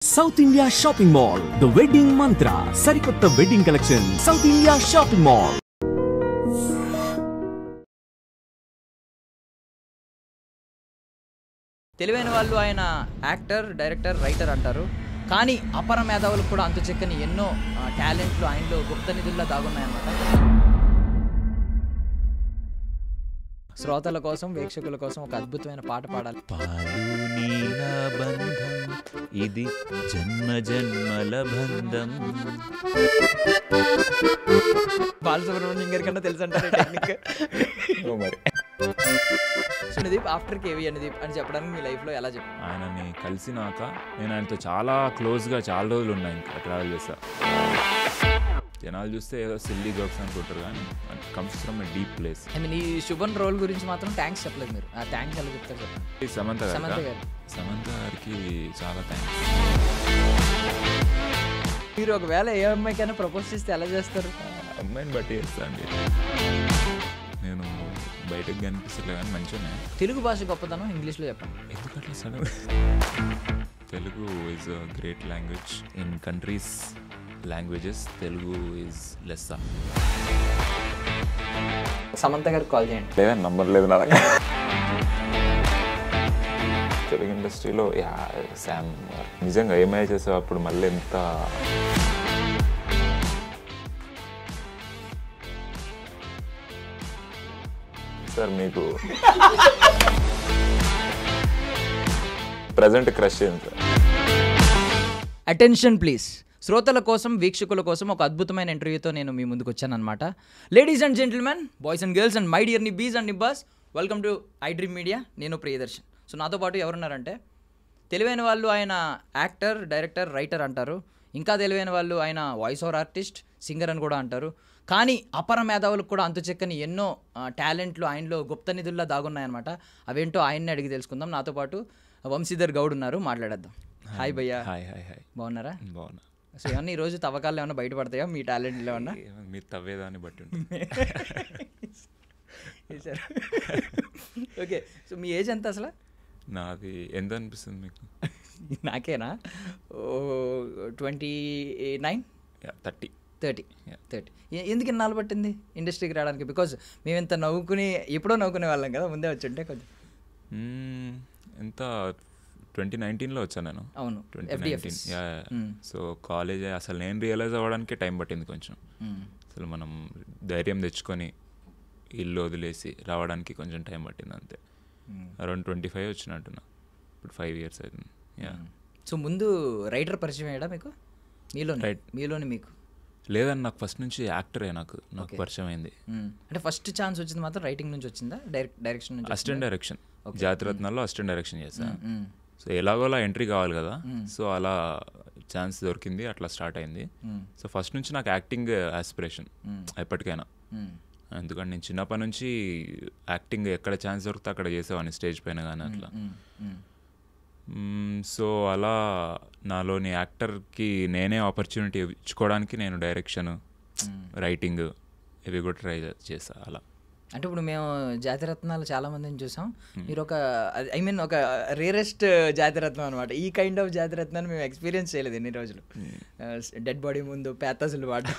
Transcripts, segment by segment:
South India Shopping Mall, The Wedding Mantra, Sarikotta Wedding Collection, South India Shopping Mall. తెలివైన వాళ్ళు ఆయన actor, director, writer అంటారు. కానీ అపర మేధావులకు కూడా అంతు చెక్కని ఎన్నో టాలెంట్లు ఆయనలో గుప్త నిధుల్లో దాగున్నాయన్నమాట. శ్రోతల కోసం, వీక్షకుల కోసం ఒక అద్భుతమైన పాట పాడాలి. పాలు నీల బంధం ఇది జన్మ జన్మల బంధం. బాలసుబ్రహ్మణ్యం గారి కన్నా తెలుసు అంటారు technique. Anudeep after KV Anudeep అని చెప్పడానికి మీ లైఫ్లో ఎలా చెప్పారు? ఆయనని కలిసినాక నేను ఆయనతో చాలా క్లోజ్గా చాలా రోజులు ఉన్నాయి. ఇంకా ట్రావెల్ చేస్తా. జనాలు చూస్తే ఏదో సిల్లీ జోక్స్ అనుకుంటారు, కానీ comes from a deep place. I mean ఈ శుభన్ రోల్ గురించి మాత్రం థ్యాంక్స్ చెప్పలేదు మీరు. ఆ థ్యాంక్స్ ఎలా చెప్తారు చెప్పండి. సమంత గారికి చాలా థ్యాంక్స్. మీరు ఒకవేళ ఏ అమ్మాయికైనా ప్రపోజ్ చేస్తే ఎలా చేస్తారు? అమ్మాయిని బట్టి చేస్తా అండి. నేను బయటకు కనిపిస్తలే కానీ మంచిగా. తెలుగు భాష గొప్పతనం ఇంగ్లీష్లో చెప్పండి. ఎందుకట్లా sudden? Telugu is a great language. In countries languages Telugu is less. Samantha గారికి కాల్ చేయండి. లేదని నంబర్ లేదు నా దగ్గర. తెలుగు ఇండస్ట్రీలో శామ్ నిజంగా ఏమై చేసావు అప్పుడు మళ్ళీ ఎంత సార్ మీకు ప్రజెంట్ క్రష్ ఏంటి సార్? Attention please. శ్రోతల కోసం, వీక్షకుల కోసం ఒక అద్భుతమైన ఇంటర్వ్యూతో నేను మీ ముందుకు వచ్చానమాట. Ladies and gentlemen, boys and girls and my dear nibbis and nibbas, welcome to I dream media. నేను ప్రియదర్శన్. సో నాతో పాటు ఎవరున్నారంటే, తెలివైన వాళ్ళు ఆయన యాక్టర్, డైరెక్టర్, రైటర్ అంటారు. ఇంకా తెలివైన వాళ్ళు ఆయన వాయిస్ ఓవర్ ఆర్టిస్ట్, సింగర్ అని కూడా అంటారు. కానీ అపర మేధావులకు కూడా అంతు చెక్కని ఎన్నో టాలెంట్లు ఆయనలో గుప్త నిధుల్లో దాగున్నాయన్నమాట. అవేంటో ఆయన్ని అడిగి తెలుసుకుందాం. నాతో పాటు వంశీధర్ గౌడ్ ఉన్నారు, మాట్లాడేద్దాం. హాయ్ భయ్యా. Hi hi hi. బాగున్నారా? బాగున్నా. సో ఏమన్నా ఈరోజు తవ్వకాలు ఏమన్నా బయటపడతాయా మీ టాలెంట్లు ఏమన్నా? మీరు తవ్వేదాన్ని బట్టి ఉంటుంది. ఓకే, సో మీ ఏజ్ ఎంత అసలు? నాది ఎంత అనిపిస్తుంది మీకు? నాకేనా 29, 30. ఎందుకు ఇన్నాళ్ళు పట్టింది ఇండస్ట్రీకి రావడానికి? బికాజ్ మేము ఇంత ఎప్పుడో నవ్వుకునే వాళ్ళం కదా, ముందే వచ్చి ఉంటే కొంచెం. ఎంత 2019లో వచ్చాను నేను. అవును, 2019. సో కాలేజ్ అసలు నేను రియలైజ్ అవ్వడానికి టైం పట్టింది కొంచెం. అసలు మనం ధైర్యం తెచ్చుకొని ఇల్లు వదిలేసి రావడానికి కొంచెం టైం పట్టింది అంతే. అరౌండ్ 25 వచ్చినట్టున్నా. ఇప్పుడు 5 years అవుతుంది. సో ముందు రైటర్ పరిచయం అయ్యాడా మీకు? మీలోని మీకు లేదని నాకు ఫస్ట్ నుంచి యాక్టరే నాకు పరిచయం అయింది. అంటే ఫస్ట్ ఛాన్స్ వచ్చింది మాత్రం రైటింగ్ నుంచి వచ్చిందా, డైరెక్షన్ నుంచి? అసిస్టెంట్ డైరెక్షన్, జాతిరత్నాల్లో అసిస్టెంట్ డైరెక్షన్ చేశాను. సో ఎలాగోలా ఎంట్రీ కావాలి కదా, సో అలా ఛాన్స్ దొరికింది, అట్లా స్టార్ట్ అయింది. సో ఫస్ట్ నుంచి నాకు యాక్టింగ్ ఆస్పిరేషన్ ఎప్పటికైనా. ఎందుకంటే నేను చిన్నప్పటి నుంచి యాక్టింగ్ ఎక్కడ ఛాన్స్ దొరికితే అక్కడ చేసేవాడిని, స్టేజ్ పైన కానీ అట్లా. సో అలా నాలోని యాక్టర్కి నేనే ఆపర్చునిటీ ఇచ్చుకోవడానికి నేను డైరెక్షన్, రైటింగ్ ఇవి కూడా ట్రై చేసా. అలా అంటే ఇప్పుడు మేము జాతిరత్నాలు చాలా మందిని చూసాం. మీరు ఒక ఒక రేరెస్ట్ జాతిరత్నం అనమాట. ఈ కైండ్ ఆఫ్ జాతిరత్నాన్ని మేము ఎక్స్పీరియన్స్ చేయలేదు ఎన్ని రోజులు. డెడ్ బాడీ ముందు పేతాసులు వాడటం.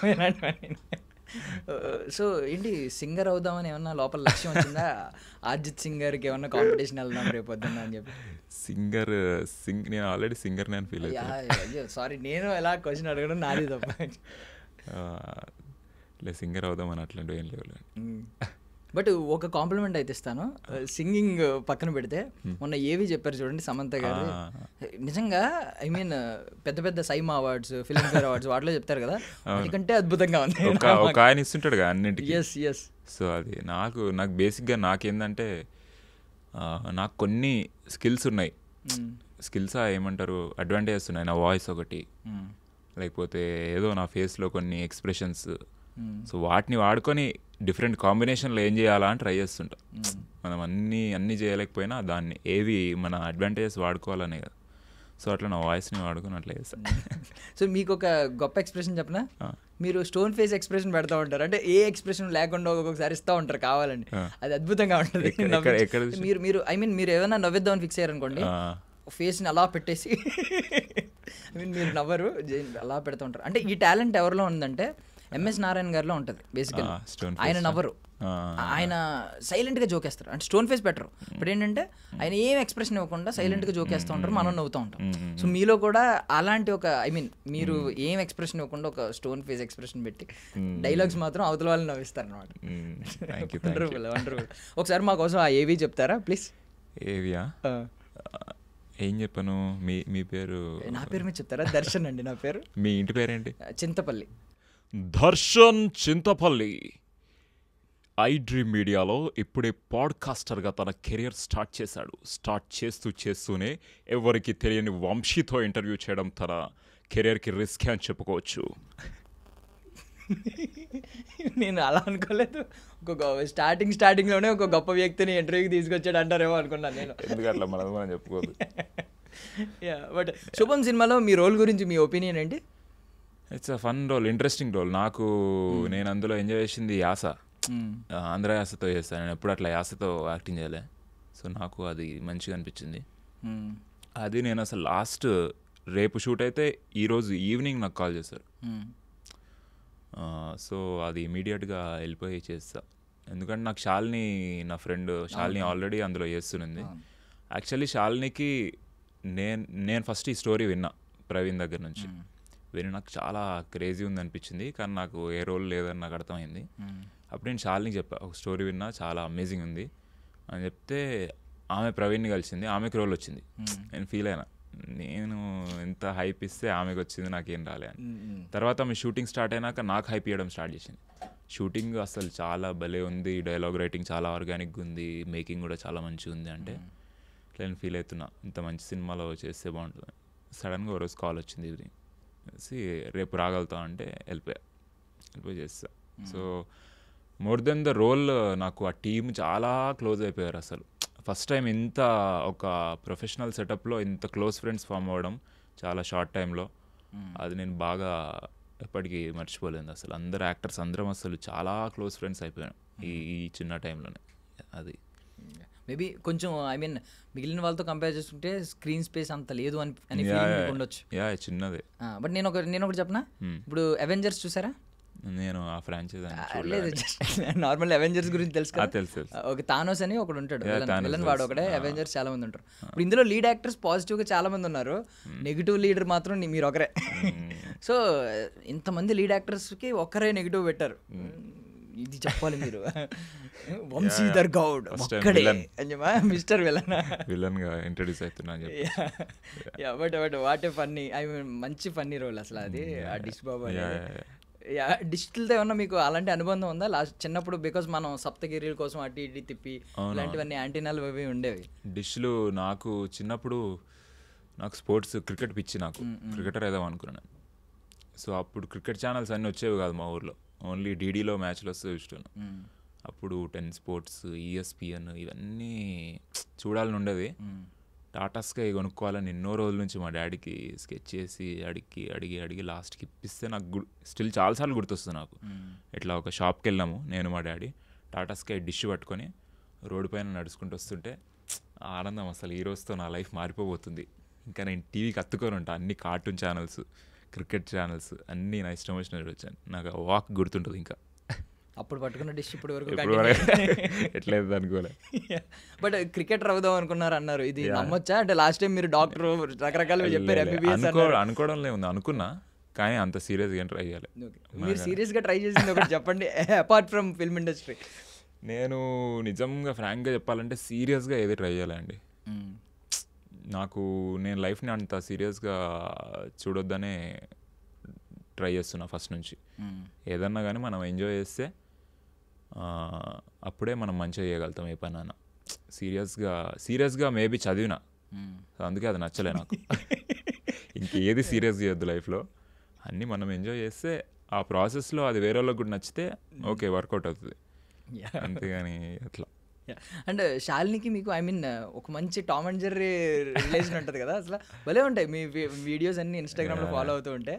సో ఏంటి, సింగర్ అవుదామని ఏమన్నా లోపల లక్ష్యం వచ్చిందా? అర్జిత్ సింగర్కి ఏమన్నా కాంపిటీషన్ వెళ్దాం రేపొద్దున్న అని చెప్పి? నేను ఆల్రెడీ సింగర్ నేను ఫీల్ అయ్యో సారీ, నేను ఎలా క్వశ్చన్ అడగడం నాది తప్ప. సింగర్ అవుదామని అట్లాంటివి ఏం లేవు. బట్ ఒక కాంప్లిమెంట్ అయితే ఇస్తాను, సింగింగ్ పక్కన పెడితే మొన్న ఏవి చెప్పారు చూడండి సమంత గారు, నిజంగా పెద్ద పెద్ద సైమా అవార్డ్స్, ఫిల్మ్ఫేర్ అవార్డ్స్ వాటిలో చెప్తారు కదా, ఎందుకంటే అద్భుతంగా ఉంది. ఒక ఆయన ఇస్తుంటాడు కదా అన్నింటికి. ఎస్. సో అది నాకు బేసిక్గా నాకేందంటే, నాకు కొన్ని స్కిల్స్ ఉన్నాయి. స్కిల్స్ ఏమంటారు, అడ్వాంటేజెస్ ఉన్నాయి. నా వాయిస్ ఒకటి, లేకపోతే ఏదో నా ఫేస్లో కొన్ని ఎక్స్ప్రెషన్స్. సో వాటిని వాడుకొని డిఫరెంట్ కాంబినేషన్లో ఏం చేయాలా అని ట్రై చేస్తుంటాం. మనం అన్నీ చేయలేకపోయినా దాన్ని ఏవి మన అడ్వాంటేజెస్ వాడుకోవాలనే కదా. సో అట్లా నా వాయిస్ని వాడుకొని అట్లా చేస్తాను. సో మీకు ఒక గొప్ప ఎక్స్ప్రెషన్ చెప్పనా? మీరు స్టోన్ ఫేస్ ఎక్స్ప్రెషన్ పెడతా ఉంటారు, అంటే ఏ ఎక్స్ప్రెషన్ లేకుండా ఒక్కొక్కసారి ఇస్తూ ఉంటారు కావాలండి. అది అద్భుతంగా ఉంటుంది. మీరు మీరు ఏమైనా నవ్విద్దామని ఫిక్స్ అయ్యారనుకోండి, ఫేస్ని అలా పెట్టేసి మీరు నవ్వరు అలా పెడుతూ ఉంటారు. అంటే ఈ టాలెంట్ ఎవరిలో ఉందంటే ఎంఎస్ నారాయణ గారిలో ఉంటుంది బేసికలీ. ఆయన నవ్వరు, ఆయన సైలెంట్గా జోకేస్తారు. అంటే స్టోన్ ఫేస్ పెట్టరు, బట్ ఏంటంటే ఆయన ఏం ఎక్స్ప్రెషన్ ఇవ్వకుండా సైలెంట్గా జోకేస్తూ ఉంటారు, మనం నవ్వుతూ ఉంటాం. సో మీలో కూడా అలాంటి ఒక మీరు ఏం ఎక్స్ప్రెషన్ ఇవ్వకుండా ఒక స్టోన్ ఫేస్ ఎక్స్ప్రెషన్ పెట్టి డైలాగ్స్ మాత్రం అవతల వాళ్ళని నవ్విస్తారు అనమాట. Wonderful wonderful. ఒకసారి మా కోసం ఆ ఏవి చెప్తారా ప్లీజ్? ఏవియా ఏం చెప్పను? మీ పేరు? నా పేరు మీరు చెప్తారా? దర్శన్ అండి నా పేరు. మీ ఇంటి పేరేంటి? చింతపల్లి. దర్శన్ చింతపల్లి ఐడ్రీమ్ మీడియాలో ఇప్పుడే పాడ్కాస్టర్గా తన కెరియర్ స్టార్ట్ చేశాడు. స్టార్ట్ చేస్తూనే ఎవరికి తెలియని వంశీతో ఇంటర్వ్యూ చేయడం తన కెరియర్కి రిస్క్ అని చెప్పుకోవచ్చు. నేను అలా అనుకోలేదు. ఒక స్టార్టింగ్లోనే ఒక గొప్ప వ్యక్తిని ఇంటర్వ్యూకి తీసుకొచ్చాడు అంటారేమో అనుకున్నాను నేను. ఎందుకట్లా మనం చెప్పుకోదు. బట్ శుభం సినిమాలో మీ రోల్ గురించి మీ ఒపీనియన్ ఏంటి? It's a fun role, interesting role. నేను అందులో ఎంజాయ్ చేసింది యాస, ఆంధ్ర యాసతో చేస్తాను. నేను ఎప్పుడు అట్లా యాసతో యాక్టింగ్ చేయలే. సో నాకు అది మంచిగా అనిపించింది. అది నేను అసలు లాస్ట్ రేపు షూట్ అయితే ఈరోజు ఈవినింగ్ నాకు కాల్ చేశారు. సో అది ఇమీడియట్గా వెళ్ళిపోయి చేస్తా. ఎందుకంటే నాకు శాలిని, నా ఫ్రెండ్ శాలిని ఆల్రెడీ అందులో చేస్తున్నది. యాక్చువల్లీ శాలినికి నేను ఫస్ట్ ఈ స్టోరీ విన్నా ప్రవీణ్ దగ్గర నుంచి. విని నాకు చాలా క్రేజీ ఉంది అనిపించింది, కానీ నాకు ఏ రోల్ లేదని నాకు అర్థమైంది. అప్పుడు నేను శాలినికి చెప్పా, ఒక స్టోరీ విన్నా చాలా అమేజింగ్ ఉంది అని చెప్తే ఆమె ప్రవీణ్ని కలిసింది, ఆమెకి రోల్ వచ్చింది. నేను ఫీల్ అయినా, నేను ఎంత హైప్ ఇస్తే ఆమెకు వచ్చింది, నాకేం రాలే అని. తర్వాత మీ షూటింగ్ స్టార్ట్ అయినాక నాకు హైప్ ఇవ్వడం స్టార్ట్ చేసింది. షూటింగ్ అసలు చాలా భలే ఉంది, డైలాగ్ రైటింగ్ చాలా ఆర్గానిక్గా ఉంది, మేకింగ్ కూడా చాలా మంచిగా ఉంది. అంటే నేను ఫీల్ అవుతున్నా ఇంత మంచి సినిమాలో చేస్తే బాగుంటుంది. సడన్గా ఒక రోజు కాల్ వచ్చింది ఈవినింగ్, రేపు రాగలుగుతా అంటే వెళ్ళిపోయి చేస్తా. So more than the role నాకు ఆ టీమ్ చాలా క్లోజ్ అయిపోయారు. అసలు ఫస్ట్ టైం ఇంత ఒక ప్రొఫెషనల్ సెటప్లో ఇంత క్లోజ్ ఫ్రెండ్స్ ఫామ్ అవ్వడం చాలా షార్ట్ టైంలో, అది నేను బాగా ఎప్పటికీ మర్చిపోలేదు. అసలు అందరు యాక్టర్స్ అందరం అసలు చాలా క్లోజ్ ఫ్రెండ్స్ అయిపోయాను ఈ చిన్న టైంలోనే. అది మేబీ కొంచెం మిగిలిన వాళ్ళతో కంపేర్ చేసుకుంటే స్క్రీన్ స్పేస్ అంత లేదు అని ఫీలింగ్ ఉండొచ్చు. చిన్నదే. బట్ నేను ఒకటి చెప్పనా, ఇప్పుడు అవెంజర్స్ చూసారా? నేను ఆ ఫ్రాంచైజ్ లేదు, నార్మల్ అవెంజర్స్ గురించి తెలుసు కదా. తెలుసు. ఒక థానోస్ అని ఒకడు ఉంటాడు, విలన్ వాడు ఒకటే. అవెంజర్స్ చాలా మంది ఉంటారు. ఇప్పుడు ఇందులో లీడ్ యాక్టర్స్ పాజిటివ్గా చాలా మంది ఉన్నారు, నెగిటివ్ లీడర్ మాత్రం మీరు ఒకరే. సో ఇంతమంది లీడ్ యాక్టర్స్కి ఒక్కరే నెగిటివ్ పెట్టారు. ఇది చెప్పాలి మీరు. వంశీధర్ గౌడ్ ఒక్కడే మిస్టర్ విలన్ గా ఇంట్రడ్యూస్ అవుతున్నా. బట్ వాట్ ఏ ఫన్నీ, మంచి ఫన్నీ రోల్ అసలు అది. ఆ డిష్ బాబు డిజిటల్తో ఏమన్నా మీకు అలాంటి అనుబంధం ఉందా లాస్ట్ చిన్నప్పుడు? బికాస్ మనం సప్తగిరిల కోసం అటు ఇటు తిప్పి ఇలాంటివన్నీ యాంటీనాలు అవి ఉండేవి. డిష్లు నాకు చిన్నప్పుడు నాకు స్పోర్ట్స్ క్రికెట్ పిచ్చి, నాకు క్రికెటర్ ఏదో అనుకున్నాను. సో అప్పుడు క్రికెట్ ఛానల్స్ అన్నీ వచ్చేవి కాదు మా ఊర్లో, ఓన్లీ డీడీలో మ్యాచ్లు వస్తే చూస్తాను. అప్పుడు 10 స్పోర్ట్స్, ESPN ఇవన్నీ చూడాలని ఉండేది. టాటా స్కై కొనుక్కోవాలని ఎన్నో రోజుల నుంచి మా డాడీకి స్కెచ్ చేసి అడిగి లాస్ట్కి ఇప్పిస్తే నాకు స్టిల్ చాలాసార్లు గుర్తొస్తుంది నాకు. ఇట్లా ఒక షాప్కి వెళ్ళాము నేను మా డాడీ, టాటా స్కై డిష్ పట్టుకొని రోడ్డు పైన నడుచుకుంటూ వస్తుంటే ఆనందం అసలు ఈ రోజుతో నా లైఫ్ మారిపోబోతుంది. ఇంకా నేను టీవీకి అత్తుకొని ఉంటాను, అన్ని కార్టూన్ ఛానల్స్, క్రికెట్ ఛానల్స్ అన్నీ నా ఇష్టం వచ్చినట్టు వచ్చాను. నాకు వాక్ గుర్తుంటుంది. ఇంకా అప్పుడు పట్టుకున్న డిష్ ఇప్పుడు వరకు ఎట్లేదు అనుకోలే. బట్ క్రికెటర్ అవుదాం అనుకున్నారు అన్నారు, ఇది నమ్మొచ్చా? అంటే లాస్ట్ టైం మీరు డాక్టర్ రకరకాలుగా చెప్పారు, అనుకోవడంలో ఉంది, అనుకున్నా కానీ అంత సీరియస్గా ట్రై చేయాలి. మీరు సీరియస్గా ట్రై చేసింది ఒకటి చెప్పండి, అపార్ట్ ఫ్రమ్ ఫిల్మ్ ఇండస్ట్రీ. నేను నిజంగా ఫ్రాంక్గా చెప్పాలంటే సీరియస్గా ఏది ట్రై చేయాలండి. నేను లైఫ్ని అంత సీరియస్గా చూడొద్దనే ట్రై చేస్తున్నా ఫస్ట్ నుంచి. ఏదన్నా కానీ మనం ఎంజాయ్ చేస్తే అప్పుడే మనం మంచిగా చేయగలుగుతాం ఏ పని అన్నా. సీరియస్గా మేబీ చదివినా, అందుకే అది నచ్చలే నాకు. ఇంకేది సీరియస్ చేయొద్దు లైఫ్లో, అన్నీ మనం ఎంజాయ్ చేస్తే ఆ ప్రాసెస్లో అది వేరే వాళ్ళకి కూడా నచ్చితే ఓకే వర్కౌట్ అవుతుంది, అంతేగాని అట్లా. అండ్ శాలినికి మీకు ఐ మీన్ ఒక మంచి టామ్ అండ్ జెర్రీ రిలేషన్ ఉంటుంది కదా, అసలు భలే ఉంటాయి మీ వీడియోస్ అన్ని ఇన్స్టాగ్రామ్లో ఫాలో అవుతూ ఉంటే.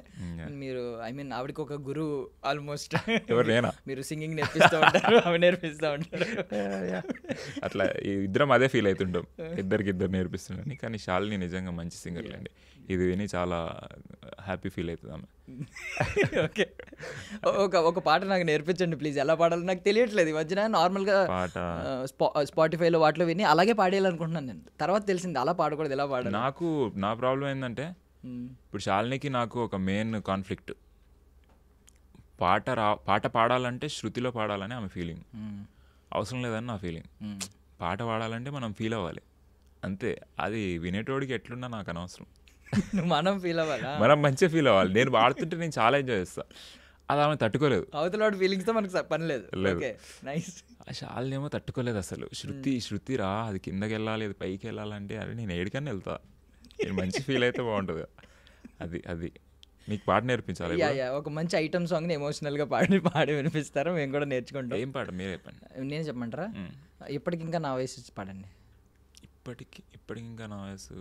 మీరు ఐ మీన్ ఆవిడకి ఒక గురువు ఆల్మోస్ట్. మీరు సింగింగ్ నేర్పిస్తూ ఉంటారు, అవి నేర్పిస్తూ ఉంటారు. అట్లా ఇద్దరం అదే ఫీల్ అవుతుంటాం, ఇద్దరు నేర్పిస్తుండని. కానీ శాలిని నిజంగా మంచి సింగర్ అండి, ఇది విని చాలా హ్యాపీ ఫీల్ అవుతుంది ఆమె. ఓకే, ఒక పాట నాకు నేర్పించండి ప్లీజ్, ఎలా పాడాలో నాకు తెలియట్లేదు. ఈ మధ్యన నార్మల్గా పాట స్పాటిఫైలో వాటిలో విని అలాగే పాడేయాలనుకుంటున్నాను నేను, తర్వాత తెలిసింది అలా పాడకూడదు, ఎలా పాడాలి. నాకు నా ప్రాబ్లం ఏంటంటే ఇప్పుడు శాలినికి నాకు ఒక మెయిన్ కాన్ఫ్లిక్ట్, పాట పాడాలంటే శృతిలో పాడాలని ఆమె ఫీలింగ్, అవసరం లేదని నా ఫీలింగ్. పాట పాడాలంటే మనం ఫీల్ అవ్వాలి అంతే, అది వినేటోడికి ఎట్లున్నా నాకు అనవసరం. మనం ఫీల్ అవ్వాలా, మనం మంచిగా ఫీల్ అవ్వాలి. నేను పాడుతుంటే నేను చాలా ఎంజాయ్ చేస్తాను, అది ఆమె తట్టుకోలేదు. అవతల ఫీలింగ్స్తో మనకు పని లేదు. నైస్. ఆ శాలిని ఏమో తట్టుకోలేదు అసలు. శృతి రా, అది కిందకి వెళ్ళాలి, అది పైకి వెళ్ళాలంటే అది నేను ఏడికన్నా వెళ్తా, నేను మంచి ఫీల్ అయితే బాగుంటుంది. అది నీకు పాట నేర్పించాలి. ఒక మంచి ఐటమ్ సాంగ్ని ఎమోషనల్గా పాడి వినిపిస్తారా, మేము కూడా నేర్చుకుంటాం. ఏం పాట మీరు చెప్పండి. నేను చెప్పమంటారా? ఇప్పటికి ఇంకా నా వయసు పాడండి. ఇప్పటికి ఇంకా నా వయసు,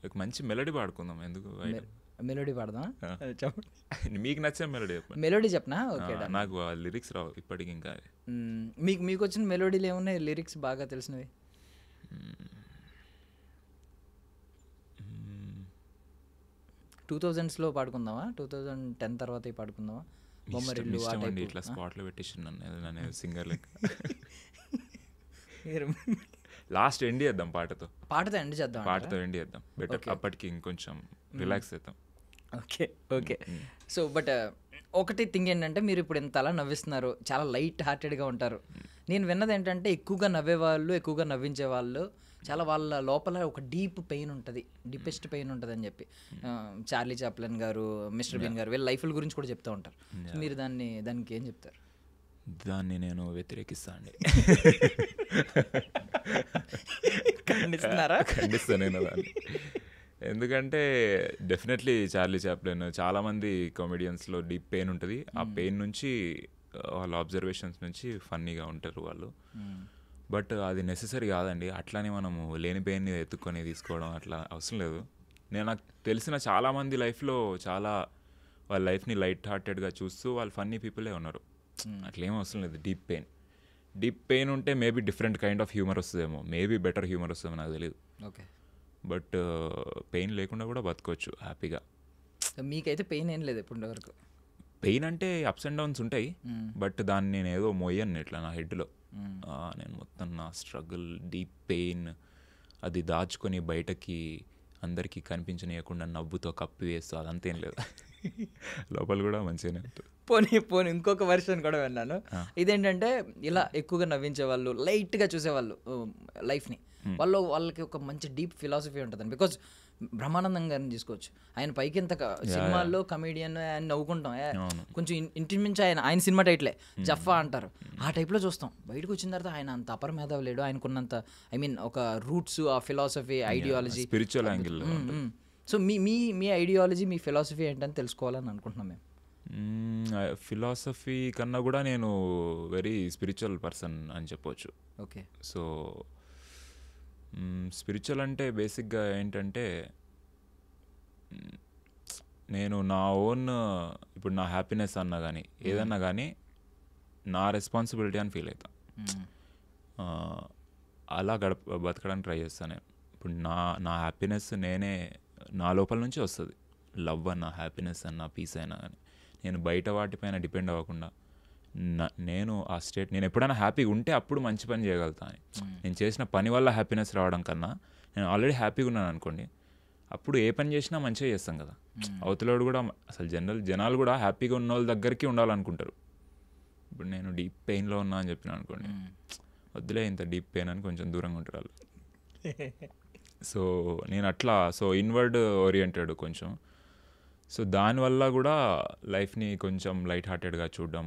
ఒక మంచి మెలోడీ పాడుకుందాం. ఎందుకు మెలోడీ పాడదాం? చెప్పండి, మీకు నచ్చిన మెలోడీ చెప్పండి. మెలోడీ చెప్పనా? ఓకే, నాకు లిరిక్స్ రావు ఇప్పటికి. ఇంకా మీకు వచ్చిన మెలోడీలు ఏమున్నాయి, లిరిక్స్ బాగా తెలిసినవి? 2000s పాడుకుందామా, 2010 తర్వాత పాడుకుందామా? బొమ్మరిల్లు ఇట్లా స్పాట్లో పెట్టేసి నన్ను సింగర్ లెక్క. లాస్ట్ ఎండ్ చేద్దాం, పాటతో ఎండ్ చేద్దాం బెటర్. అప్పటికి ఇంకొంచెం రిలాక్స్ అవుతాం. ఓకే. సో బట్ ఒకటి థింగ్ ఏంటంటే, మీరు ఇప్పుడు ఎంత అలా నవ్విస్తున్నారు, చాలా లైట్ హార్టెడ్గా ఉంటారు. నేను విన్నది ఏంటంటే, ఎక్కువగా నవ్వేవాళ్ళు, ఎక్కువగా నవ్వించే వాళ్ళు చాలా వాళ్ళ లోపల ఒక డీప్ పెయిన్ ఉంటుంది, డీపెస్ట్ పెయిన్ ఉంటుంది అని చెప్పి చార్లీ చాప్లిన్ గారు, మిస్టర్ బీన్ గారు వీళ్ళ లైఫ్ల గురించి కూడా చెప్తూ ఉంటారు. మీరు దానికి ఏం చెప్తారు? దాన్ని నేను వ్యతిరేకిస్తాను అండి. ఖండిస్తాను నేను దాన్ని. ఎందుకంటే డెఫినెట్లీ చార్లీ చాప్లిన్, చాలామంది కామెడియన్స్లో డీప్ పెయిన్ ఉంటుంది. ఆ పెయిన్ నుంచి వాళ్ళ అబ్జర్వేషన్స్ నుంచి ఫన్నీగా ఉంటారు వాళ్ళు. బట్ అది నెసెసరీ కాదండి. అట్లానే మనము లేని పెయిన్ని ఎత్తుక్కొని తీసుకోవడం అట్లా అవసరం లేదు. నాకు తెలిసిన చాలామంది లైఫ్లో చాలా వాళ్ళ లైఫ్ని లైట్ హార్టెడ్గా చూస్తూ వాళ్ళు ఫన్నీ పీపులే ఉన్నారు. అట్లేం అవసరం లేదు. డీప్ పెయిన్ ఉంటే maybe different kind of humour వస్తుందేమో, మేబీ బెటర్ హ్యూమర్ వస్తుందేమో, నాకు తెలియదు. ఓకే, బట్ పెయిన్ లేకుండా కూడా బతకొచ్చు హ్యాపీగా. మీకైతే పెయిన్ ఏం లేదు ఇప్పటి వరకు? పెయిన్ అంటే అప్స్ అండ్ డౌన్స్ ఉంటాయి, బట్ దాన్ని నేను ఏదో మోయను ఇట్లా నా హెడ్లో. నేను మొత్తం నా స్ట్రగుల్, డీప్ పెయిన్ అది దాచుకొని బయటకి అందరికీ కనిపించనీయకుండా నవ్వుతో కప్పి వేస్తూ అదంతేం లేదు. లోపల కూడా మంచిగానే ఉంటుంది. పోనీ ఇంకొక వర్షన్ కూడా విన్నాను. ఇదేంటంటే, ఇలా ఎక్కువగా నవ్వించే వాళ్ళు, లైట్గా చూసేవాళ్ళు లైఫ్ని, వాళ్ళకి ఒక మంచి డీప్ ఫిలాసఫీ ఉంటుందండి. బికాజ్ బ్రహ్మానందం గారిని తీసుకోవచ్చు, ఆయన పైకి ఎంత సినిమాల్లో కమేడియన్ ఆయన నవ్వుకుంటాం, కొంచెం ఇంటిమించి ఆయన సినిమా టైటిలే జఫా అంటారు, ఆ టైప్లో చూస్తాం. బయటకు వచ్చిన తర్వాత ఆయన అంత అపర మేధావి లేడు, ఆయనకున్నంత ఐ మీన్ ఒక రూట్స్, ఆ philosophy, ideology, spiritual angle. So మీ ఐడియాలజీ, మీ ఫిలాసఫీ ఏంటని తెలుసుకోవాలని అనుకుంటున్నాం మేము. ఫిలాసఫీ కన్నా కూడా నేను వెరీ స్పిరిచువల్ పర్సన్ అని చెప్పవచ్చు. ఓకే, సో స్పిరిచువల్ అంటే బేసిక్గా ఏంటంటే, నేను నా ఓన్ ఇప్పుడు నా హ్యాపీనెస్ అన్నా కానీ ఏదన్నా కానీ నా రెస్పాన్సిబిలిటీ అని ఫీల్ అవుతా. అలా బతకడానికి ట్రై చేస్తాను నేను. ఇప్పుడు నా హ్యాపీనెస్ నేనే, నా లోపల నుంచి వస్తుంది. లవ్ అన్న, హ్యాపీనెస్ అన్న, పీస్ అయినా కానీ నేను బయట వాటిపైన డిపెండ్ అవ్వకుండా నేను ఆ స్టేట్, నేను ఎప్పుడైనా హ్యాపీగా ఉంటే అప్పుడు మంచి పని చేయగలుగుతాను. నేను చేసిన పని వల్ల హ్యాపీనెస్ రావడం కన్నా నేను ఆల్రెడీ హ్యాపీగా ఉన్నాను అనుకోండి, అప్పుడు ఏ పని చేసినా మంచిగా చేస్తాం కదా. అవతలోడు కూడా అసలు జనాలు కూడా హ్యాపీగా ఉన్న వాళ్ళ దగ్గరికి ఉండాలనుకుంటారు. ఇప్పుడు నేను డీప్ పెయిన్లో ఉన్నా అని చెప్పిన అనుకోండి, వద్దులే ఇంత డీప్ పెయిన్ అని కొంచెం దూరంగా ఉంటారు వాళ్ళు. సో నేను అట్లా ఇన్వర్డ్ ఓరియంటెడ్ కొంచెం. సో దానివల్ల కూడా లైఫ్ని కొంచెం లైట్ హార్టెడ్గా చూడడం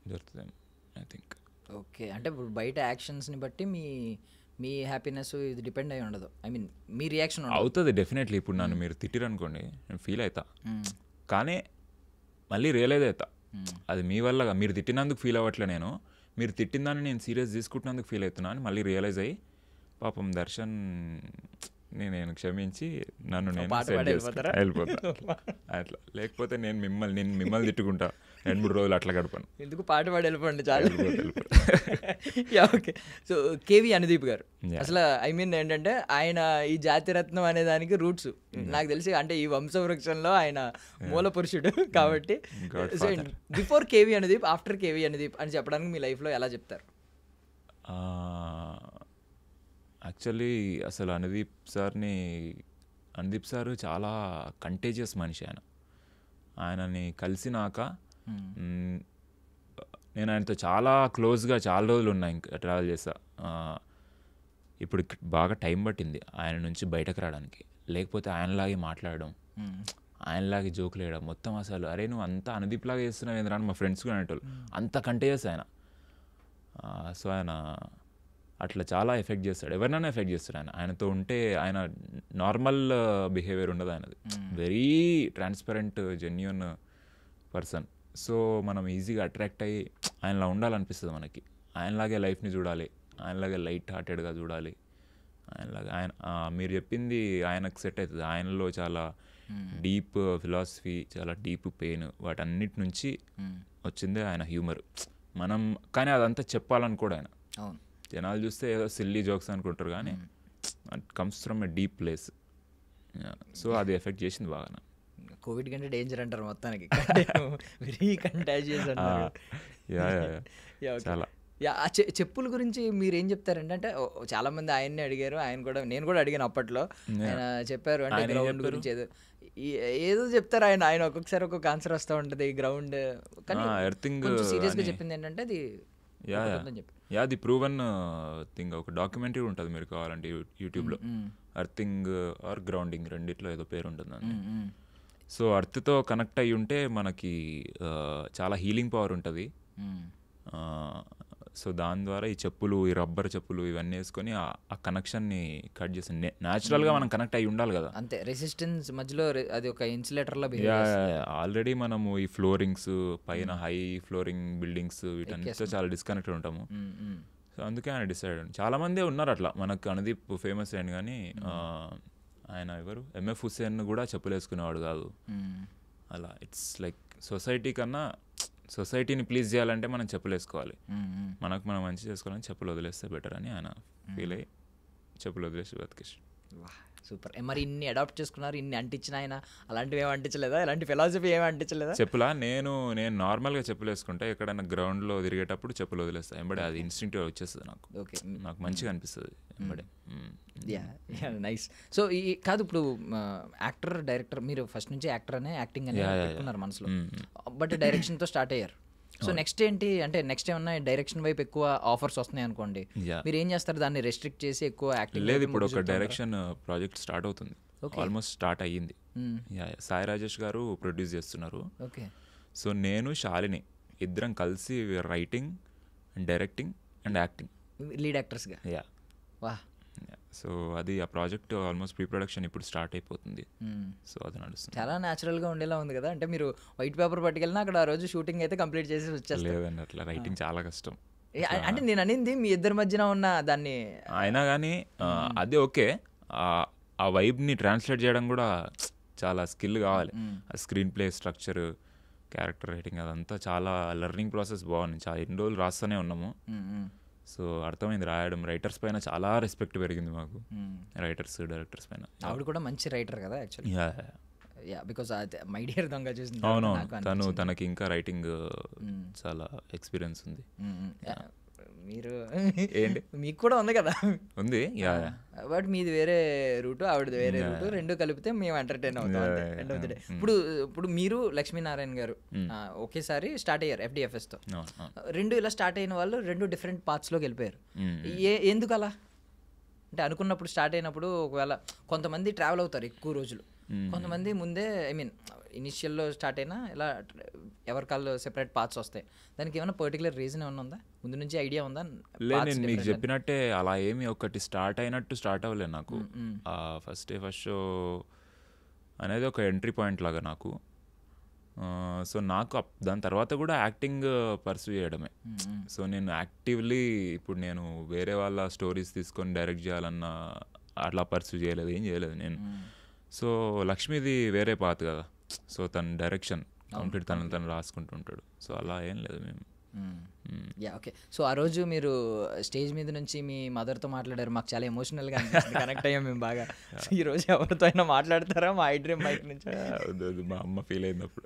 జరుగుతుంది ఐ థింక్. ఓకే, అంటే ఇప్పుడు బయట యాక్షన్స్ని బట్టి మీ హ్యాపీనెస్ ఇది డిపెండ్ అయి ఉండదు, ఐ మీన్ మీ రియాక్షన్ అవుతుంది డెఫినెట్లీ. ఇప్పుడు నన్ను మీరు తిట్టిరనుకోండి, నేను ఫీల్ అవుతా, కానీ మళ్ళీ రియలైజ్ అవుతా అది మీ వల్ల, మీరు తిట్టినందుకు ఫీల్ అవ్వట్లే, నేను మీరు తిట్టిన దాన్ని నేను సీరియస్ తీసుకుంటున్నందుకు ఫీల్ అవుతున్నా అని మళ్ళీ రియలైజ్ అయ్యి పాపం దర్శన్ నేను క్షమించి నన్ను నేను వెళ్ళిపోతా అట్లా. లేకపోతే నేను మిమ్మల్ని తిట్టుకుంటా 2-3 రోజులు అట్లా గడపను. ఎందుకు పాట పాడి వెళ్ళిపోండి చాలా. ఓకే. సో కేవి అనుదీప్ గారు అసలు ఐ మీన్ ఏంటంటే ఆయన ఈ జాతిరత్నం అనే దానికి రూట్స్ నాకు తెలిసి అంటే ఈ వంశవృక్షంలో ఆయన మూల పురుషుడు కాబట్టి. So before KV Anudeep, after KV Anudeep అని చెప్పడానికి మీ లైఫ్లో ఎలా చెప్తారు? యాక్చువల్లీ అసలు అనుదీప్ సార్ చాలా కంటేజియస్ మనిషి. ఆయనని కలిసినాక నేను ఆయనతో చాలా క్లోజ్గా చాలా రోజులు ఉన్నా, ఇంకా ట్రావెల్ చేస్తా. ఇప్పుడు బాగా టైం పట్టింది ఆయన నుంచి బయటకు రావడానికి. లేకపోతే ఆయనలాగే మాట్లాడడం, ఆయనలాగే జోకులు వేయడం మొత్తం అసలు అరే నువ్వు అంతా అనుదీప్ లాగా చేస్తున్నావు ఏంద్రా అని మా ఫ్రెండ్స్ కూడా అనేటోళ్ళు. అంత కంటేజియస్ ఆయన. సో ఆయన అట్లా చాలా ఎఫెక్ట్ చేస్తాడు, ఎవరినైనా ఎఫెక్ట్ చేస్తాడు. ఆయనతో ఉంటే ఆయన నార్మల్ బిహేవియర్ ఉండదు ఆయనది. Very transparent genuine person. So మనం ఈజీగా అట్రాక్ట్ అయ్యి ఆయనలా ఉండాలనిపిస్తుంది మనకి. ఆయనలాగే లైఫ్ని చూడాలి, ఆయనలాగే లైట్ హార్టెడ్గా చూడాలి, ఆయనలాగా మీరు చెప్పింది ఆయనకు సెట్ అవుతుంది. ఆయనలో చాలా డీప్ ఫిలాసఫీ, చాలా డీప్ పెయిన్, వాటన్నిటి నుంచి వచ్చిందే ఆయన హ్యూమర్. కానీ అదంతా చెప్పాలనుకోడు ఆయన. జనాలు చూస్తే ఏదో సిల్లీ జోక్స్ అనుకుంటారు కానీ it comes from a deep place. So అది ఎఫెక్ట్ చేసింది బాగా. కోవిడ్ కంటే డేంజర్ అంటారు మొత్తానికి, వెరీ కంటాజియస్ అంటారు. చాలా చెప్పుల గురించి మీరు ఏం చెప్తారంటే, అంటే చాలా మంది ఆయన్ని అడిగారు, నేను కూడా అడిగాను అప్పట్లో. ఆయన చెప్పారు అంటే గ్రౌండ్ గురించి ఏదో చెప్తారు ఆయన ఒక్కొక్కసారి ఒక్కొక్క ఆన్సర్ వస్తూ ఉంటుంది గ్రౌండ్. కానీ సీరియస్గా చెప్పింది ఏంటంటే అది ది ప్రూవన్ థింగ్. ఒక డాక్యుమెంటరీ ఉంటుంది మీరు కావాలంటే యూట్యూబ్లో, అర్థింగ్ ఆర్ గ్రౌండింగ్ రెండిట్లో ఏదో పేరు ఉంటుంది. సో అర్త్తో కనెక్ట్ అయ్యి ఉంటే మనకి చాలా హీలింగ్ పవర్ ఉంటుంది. సో దాని ద్వారా ఈ చెప్పులు, ఈ రబ్బర్ చెప్పులు ఇవన్నీ వేసుకొని ఆ కనెక్షన్ని కట్ చేసి న్యాచురల్గా మనం కనెక్ట్ అయ్యి ఉండాలి కదా. అంతే, రెసిస్టెన్స్ మధ్యలో అది ఒక ఇన్సులేటర్లో. ఆల్రెడీ మనము ఈ ఫ్లోరింగ్స్ పైన హై ఫ్లోరింగ్ బిల్డింగ్స్ వీటన్నిటితో చాలా డిస్కనెక్టెడ్ ఉంటాము. సో అందుకే ఆయన డిసైడ్. చాలా మందే ఉన్నారు అట్లా. మనకు అనుదీప్ ఫేమస్ అయ్యాడు కానీ ఆయన ఎవరు ఎంఎఫ్ హుస్సేన్ కూడా చెప్పులు వేసుకునేవాడు కాదు. అలా ఇట్స్ లైక్ సొసైటీని ప్లీజ్ చేయాలంటే మనం చెప్పులు వేసుకోవాలి, మనం మంచి చేసుకోవాలని చెప్పులు వదిలేస్తే బెటర్ అని ఆయన ఫీల్ అయ్యి చెప్పులు వదిలేసి బతికేసి. సూపర్. మరి ఇన్ని అడాప్ట్ చేసుకున్నారు, ఇన్ని అంటించిన ఆయన అలాంటివి ఏమి అంటించలేదా? ఇలాంటి ఫిలాసఫీ ఏమి అంటించలేదా? చెప్పులా నేను నార్మల్గా చెప్పులు వేసుకుంటే ఎక్కడైనా గ్రౌండ్లో తిరిగేటప్పుడు చెప్పులు వదిలేస్తాను ఎంబడే. అది ఇన్స్టింక్టివ్ వచ్చేస్తుంది నాకు మంచిగా అనిపిస్తుంది ఎంబడే. నైస్. సో కాదు, ఇప్పుడు యాక్టర్ డైరెక్టర్, మీరు ఫస్ట్ నుంచి యాక్టర్ అనే యాక్టింగ్ అనే పెట్టుకున్నారు మనసులో, బట్ డైరెక్షన్తో స్టార్ట్ అయ్యారు. సో నెక్స్ట్ ఏంటి అంటే, నెక్స్ట్ ఏమన్నా డైరెక్షన్ వైపు ఎక్కువ ఆఫర్స్ వస్తున్నాయి అనుకోండి, మీరు ఏం చేస్తారు? దాన్ని రెస్ట్రిక్ట్ చేసి ఎక్కువ యాక్టింగ్? లేదు, ఇప్పుడు ఒక డైరెక్షన్ ప్రాజెక్ట్ స్టార్ట్ అవుతుంది, ఆల్మోస్ట్ స్టార్ట్ అయ్యింది. సాయి రాజేష్ గారు ప్రొడ్యూస్ చేస్తున్నారు. ఓకే. సో నేను శాలిని ఇద్దరం కలిసి writing and directing and acting, lead యాక్టర్స్గా. వా. సో అది ఆ ప్రాజెక్ట్ ఆల్మోస్ట్ ప్రీ ప్రొడక్షన్ ఇప్పుడు స్టార్ట్ అయిపోతుంది. సో అది నడుస్తుంది. చాలా న్యాచురల్గా ఉండేలా ఉంది కదా. అంటే మీరు వైట్ పేపర్ పట్టుకెళ్ళినా అక్కడ ఆ రోజు షూటింగ్ అయితే కంప్లీట్ చేసి వచ్చేస్తారు. లేదండి, అట్లా రైటింగ్ చాలా కష్టం. అంటే నేను అనింది మీ ఇద్దరి మధ్యన ఉన్న దాన్ని అయినా కానీ అది ఓకే. ఆ వైబ్ని ట్రాన్స్లేట్ చేయడం కూడా చాలా స్కిల్ కావాలి. ఆ screen play structure, character writing అదంతా చాలా లెర్నింగ్ ప్రాసెస్ బాగుంది. చాలా ఎన్ని రోజులు రాస్తూనే ఉన్నాము. సో అర్థమైంది రాయడం. రైటర్స్ పైన చాలా రెస్పెక్ట్ పెరిగింది మాకు, రైటర్స్ డైరెక్టర్స్ పైన. ఆవిడ కూడా మంచి రైటర్ కదా యాక్చువల్లీ. బికాస్ మై డియర్ దొంగ చూసింది. అవునవును, తనకి ఇంకా రైటింగ్ చాలా ఎక్స్పీరియన్స్ ఉంది. మీరు ఏంటి, మీకు కూడా ఉంది కదా? ఉంది, బట్ మీది వేరే రూటు, ఆవిడది వేరే రూటు, రెండు కలిపితే మేము ఎంటర్టైన్ అవుతాం ఎండ్ ఆఫ్ ది డే. ఇప్పుడు మీరు లక్ష్మీనారాయణ గారు ఒకేసారి స్టార్ట్ అయ్యారు FDFSతో. రెండు ఇలా స్టార్ట్ అయిన వాళ్ళు రెండు డిఫరెంట్ పార్ట్స్లోకి వెళ్ళిపోయారు. ఎందుకు అలా? అంటే అనుకున్నప్పుడు స్టార్ట్ అయినప్పుడు ఒకవేళ కొంతమంది ట్రావెల్ అవుతారు ఎక్కువ రోజులు, కొంతమంది ముందే ఐ మీన్ ఇనిషియల్లో స్టార్ట్ అయినా ఇలా ఎవరికాళ్ళు సెపరేట్ పార్ట్స్ వస్తాయి. దానికి ఏమైనా పర్టికులర్ రీజన్ ఏమైనా ఉందా? ముందు నుంచి ఐడియా ఉందా? లేదు, నేను మీకు చెప్పినట్టే అలా ఏమి ఒకటి స్టార్ట్ అయినట్టు స్టార్ట్ అవ్వలేదు నాకు. ఫస్ట్ షో అనేది ఒక ఎంట్రీ పాయింట్ లాగా నాకు. సో నాకు దాని తర్వాత కూడా యాక్టింగ్ పర్సూ చేయడమే. సో నేను యాక్టివ్లీ ఇప్పుడు నేను వేరే వాళ్ళ స్టోరీస్ తీసుకొని డైరెక్ట్ చేయాలన్నా అట్లా పర్సూ చేయలేదు, ఏం చేయలేదు నేను. సో లక్ష్మీది వేరే పాత్ కదా, సో తన డైరెక్షన్ కంప్లీట్ తను రాసుకుంటుంటాడు. సో అలా ఏం లేదు మేము. Yeah okay. సో ఆ రోజు మీరు స్టేజ్ మీద నుంచి మీ మదర్తో మాట్లాడారు, మాకు చాలా ఎమోషనల్గా అనిపిస్తుంది, కనెక్ట్ అయ్యాం మేము బాగా. సో ఈరోజు ఎవరితో అయినా మాట్లాడతారా మా ఐ డ్రీమ్ మైక్ నుంచి? మా అమ్మ ఫీల్ అయినప్పుడు.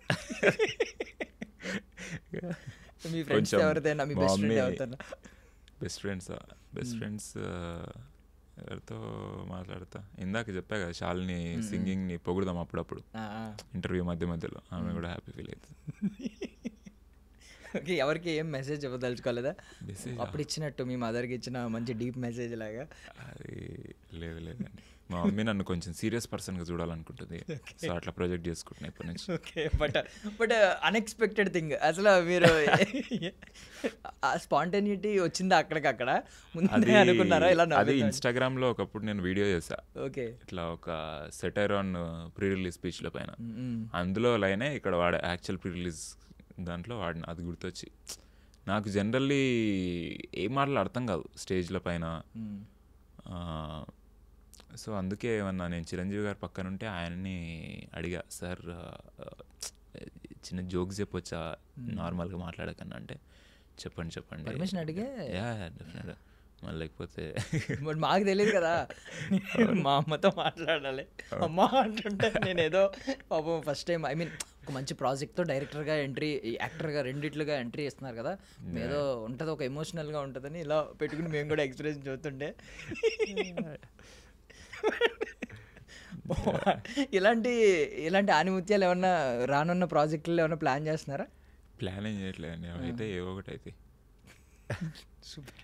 మీ ఫ్రెండ్స్ ఎవరిదైనా, మీ బెస్ట్ ఫ్రెండ్ ఎవరితో? బెస్ట్ ఫ్రెండ్స్ ఎవరితో మాట్లాడతా, ఇందాక చెప్పా కదా శాలిని సింగింగ్ని పొగుడదాం అప్పుడప్పుడు ఇంటర్వ్యూ మధ్యలో, ఆమె కూడా హ్యాపీ ఫీల్ అవుతుంది. ఓకే, ఎవరికి ఏం మెసేజ్ ఇవ్వదలుచుకోలేదా అప్పుడు ఇచ్చినట్టు మీ మదర్కి ఇచ్చిన మంచి డీప్ మెసేజ్ లాగా? అది లేదండి, మా మమ్మీ నన్ను కొంచెం సీరియస్ పర్సన్గా చూడాలనుకుంటుంది, సో అట్లా ప్రొజెక్ట్ చేసుకుంటున్నా ఇప్పటి నుంచి. ఓకే, బట్ అన్ఎక్స్పెక్టెడ్ థింగ్ అసలు మీరు స్పాంటేనిటీ వచ్చిందా అక్కడికక్కడ? ముందే అనుకున్నారా ఇలా? అది ఇన్స్టాగ్రామ్లో ఒకప్పుడు నేను వీడియో చేశా. ఓకే, ఇట్లా ఒక సెటైర్ ఆన్ ప్రీ రిలీజ్ స్పీచ్ల పైన, అందులో లైనే ఇక్కడ వాడే యాక్చువల్ ప్రీ రిలీజ్ దాంట్లో వాడిన, అది గుర్తొచ్చి. నాకు జనరల్లీ ఏం మాటలు అర్థం కాదు స్టేజ్ల పైన. సో అందుకే ఏమన్నా నేను చిరంజీవి గారు పక్కన ఉంటే ఆయన్ని అడిగా, సార్ చిన్న జోక్స్ చెప్పొచ్చా నార్మల్గా మాట్లాడకన్నా అంటే, చెప్పండి పర్మిషన్ అడిగే. యా డెఫినెట్గా, మళ్ళీ లేకపోతే బట్ మాకు తెలియదు కదా, మా అమ్మతో మాట్లాడాలి. అమ్మ అంటుంటే నేను ఏదో పాపం ఫస్ట్ టైం ఐ మీన్ ఒక మంచి ప్రాజెక్ట్తో డైరెక్టర్గా ఎంట్రీ, యాక్టర్గా రెండిట్లుగా ఎంట్రీ ఇస్తున్నారు కదా, ఏదో ఉంటుంది ఒక ఎమోషనల్గా ఉంటుందని ఇలా పెట్టుకుని మేము కూడా ఎక్స్పీరియన్స్ చూస్తుంటే. ఇలాంటి ఆనిముత్యాలు ఏమన్నా రానున్న ప్రాజెక్టులు ఏమన్నా ప్లాన్ చేస్తున్నారా? ప్లాన్ ఏం చేయట్లేదు, అయితే ఏవో ఒకటి అయితే. సూపర్.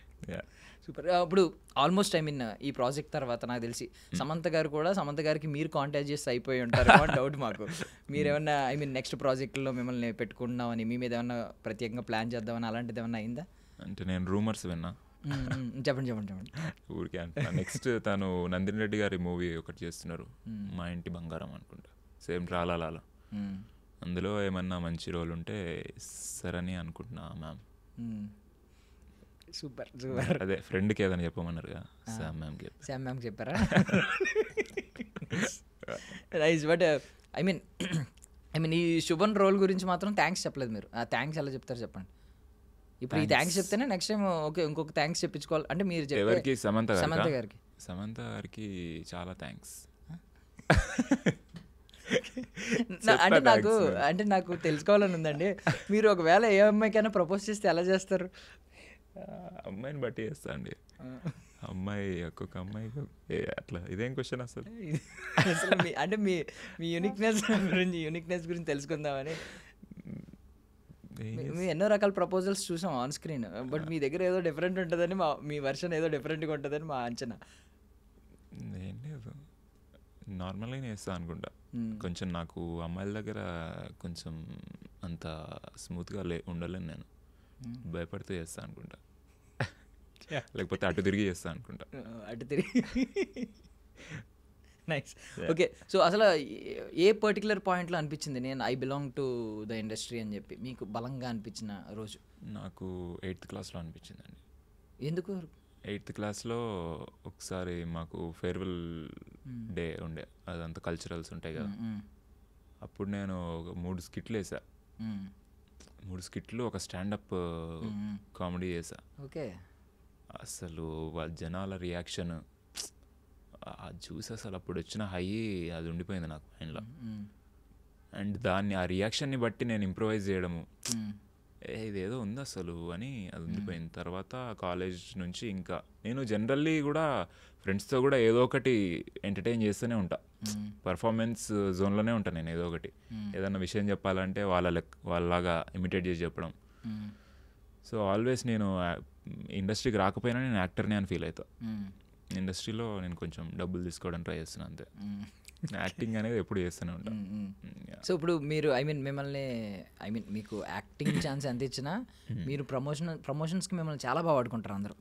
ఇప్పుడు ఆల్మోస్ట్ ఐ మీన్ ఈ ప్రాజెక్ట్ తర్వాత నాకు తెలిసి సమంత గారికి మీరు కాంటాక్ట్ చేసి అయిపోయి ఉంటారు డౌట్ మాకు. మీరేమన్నా ఐ మీన్ నెక్స్ట్ ప్రాజెక్టులో మిమ్మల్ని పెట్టుకుందామని, మీ మీద ఏమన్నా ప్రత్యేకంగా ప్లాన్ చేద్దామని అలాంటిది ఏమన్నా అయిందా? అంటే నేను రూమర్స్ విన్నా. చెప్పండి. ఊరికే అంటున్నా. నెక్స్ట్ తను నందిని రెడ్డి గారి మూవీ ఒకటి చేస్తున్నారు, మా ఇంటి బంగారం అనుకుంటా, సేమ్ రాలాలా. అందులో ఏమన్నా మంచి రోల్ ఉంటే సరని అనుకుంటున్నా మ్యామ్. సూపర్. అదే ఫ్రెండ్కి ఏదైనా చెప్పమన్నారుగా, శామ్ మ్యామ్కి చెప్పారా? నైస్. బట్ ఐ మీన్ ఈ శుభన్ రోల్ గురించి మాత్రం థ్యాంక్స్ చెప్పలేదు మీరు. ఆ థ్యాంక్స్ ఎలా చెప్తారు చెప్పండి. ఇప్పుడు ఈ థ్యాంక్స్ చెప్తేనే నెక్స్ట్ టైం ఓకే ఇంకొక థ్యాంక్స్ చెప్పించుకోవాలి అంటే మీరు ఎవరికి? సమంత గారికి చాలా థ్యాంక్స్. అంటే నాకు తెలుసుకోవాలని ఉందండి, మీరు ఒకవేళ ఏ అమ్మాయికైనా ప్రపోజ్ చేస్తే ఎలా చేస్తారు? అమ్మాయిని బట్టి చేస్తా అండి. అమ్మాయి ఒక్కొక్క అమ్మాయి అట్లా, ఇదేం క్వశ్చన్ అసలు? అంటే మీ యూనిక్నెస్ గురించి తెలుసుకుందామని. మీ ఎన్నో రకాల ప్రపోజల్స్ చూసాం ఆన్ స్క్రీన్, బట్ మీ దగ్గర ఏదో డిఫరెంట్ ఉంటుందని మీ వర్షన్ ఏదో డిఫరెంట్గా ఉంటుందని మా అంచనా. ఏం లేదు, నార్మల్గానే చేస్తా అనుకుంటా. కొంచెం నాకు అమ్మాయిల దగ్గర కొంచెం అంత స్మూత్గా ఉండలేను నేను, భయపడితే చేస్తా అనుకుంటా, లేకపోతే అటు తిరిగి చేస్తా అనుకుంటా. నైస్. ఓకే, సో అసలు ఏ పర్టికులర్ పాయింట్లో అనిపించింది నేను I belong to the industry అని చెప్పి మీకు బలంగా అనిపించిన రోజు? నాకు 8th క్లాస్లో అనిపించిందండి. ఎందుకు? 8th క్లాస్లో ఒకసారి మాకు ఫేర్వెల్ డే ఉండే, అదంతా కల్చరల్స్ ఉంటాయి కదా, అప్పుడు నేను ఒక 3 స్కిట్లు వేసా. 3 స్కిట్లు, ఒక స్టాండప్ కామెడీ చేసా. ఓకే, అసలు వాళ్ళ జనాల రియాక్షన్ చూసి అసలు అప్పుడు వచ్చిన హై అది ఉండిపోయింది నాకు మైండ్లో. అండ్ ఆ రియాక్షన్ని బట్టి నేను ఇంప్రూవైజ్ చేయడము, ఇదేదో ఉంది అసలు అని అది ఉండిపోయింది. తర్వాత కాలేజ్ నుంచి ఇంకా నేను జనరల్లీ కూడా ఫ్రెండ్స్తో కూడా ఏదో ఒకటి ఎంటర్టైన్ చేస్తూనే ఉంటా, పర్ఫార్మెన్స్ జోన్లోనే ఉంటాను నేను. ఏదో ఒకటి ఏదన్నా విషయం చెప్పాలంటే వాళ్ళలాగా ఇమిటేట్ చేసి చెప్పడం. సో ఆల్వేస్ నేను ఇండస్ట్రీకి రాకపోయినా నేను యాక్టర్నే అని ఫీల్ అవుతా. ఇండస్ట్రీలో నేను కొంచెం డబ్బులు తీసుకోవడానికి ట్రై చేస్తున్నాను అంతే. యాక్టింగ్ అనేది ఎప్పుడు చేస్తూనే ఉంటాను. సో ఇప్పుడు మీరు మిమ్మల్ని మీకు యాక్టింగ్ ఛాన్స్ ఎంత ఇచ్చినా మీరు ప్రమోషన్స్కి మిమ్మల్ని చాలా బాగా వాడుకుంటారు అందరూ.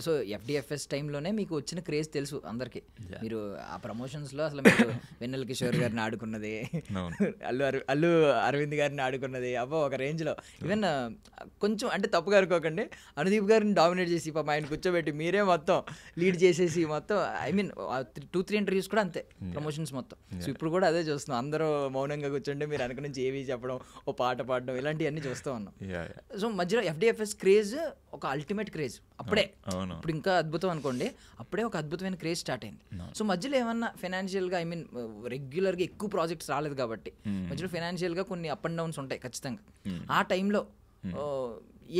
సో ఎఫ్డిఎఫ్ఎస్ టైంలోనే మీకు వచ్చిన క్రేజ్ తెలుసు అందరికి. మీరు ఆ ప్రమోషన్స్లో అసలు మీరు వెన్నెల కిషోర్ గారిని ఆడుకున్నది, అల్లు అరవింద్ గారిని ఆడుకున్నది, అబ్బో ఒక రేంజ్లో. ఈవెన్ కొంచెం అంటే తప్పుగా అనుకోకండి, అనుదీప్ గారిని డామినేట్ చేసి పాప ఆయన కూర్చోబెట్టి మీరే మొత్తం లీడ్ చేసేసి మొత్తం ఐ మీన్ 2-3 ఇంటర్వ్యూస్ కూడా అంతే ప్రమోషన్స్ మొత్తం. సో ఇప్పుడు కూడా అదే చూస్తున్నాం, అందరూ మౌనంగా కూర్చుంటే మీరు వెనక నుంచి ఏవి చెప్పడం, ఓ పాట పాడడం, ఇలాంటివన్నీ చూస్తూ ఉన్నాం. సో మధ్యలో ఎఫ్డిఎఫ్ఎస్ క్రేజ్ ఒక అల్టిమేట్ క్రేజ్ అప్పుడే, ఇప్పుడు ఇంకా అద్భుతం అనుకోండి, అప్పుడే ఒక అద్భుతమైన క్రేజ్ స్టార్ట్ అయింది. సో మధ్యలో ఏమన్నా ఫైనాన్షియల్గా ఐ మీన్ రెగ్యులర్గా ఎక్కువ ప్రాజెక్ట్స్ రాలేదు కాబట్టి మధ్యలో ఫైనాన్షియల్గా కొన్ని అప్ అండ్ డౌన్స్ ఉంటాయి ఖచ్చితంగా. ఆ టైంలో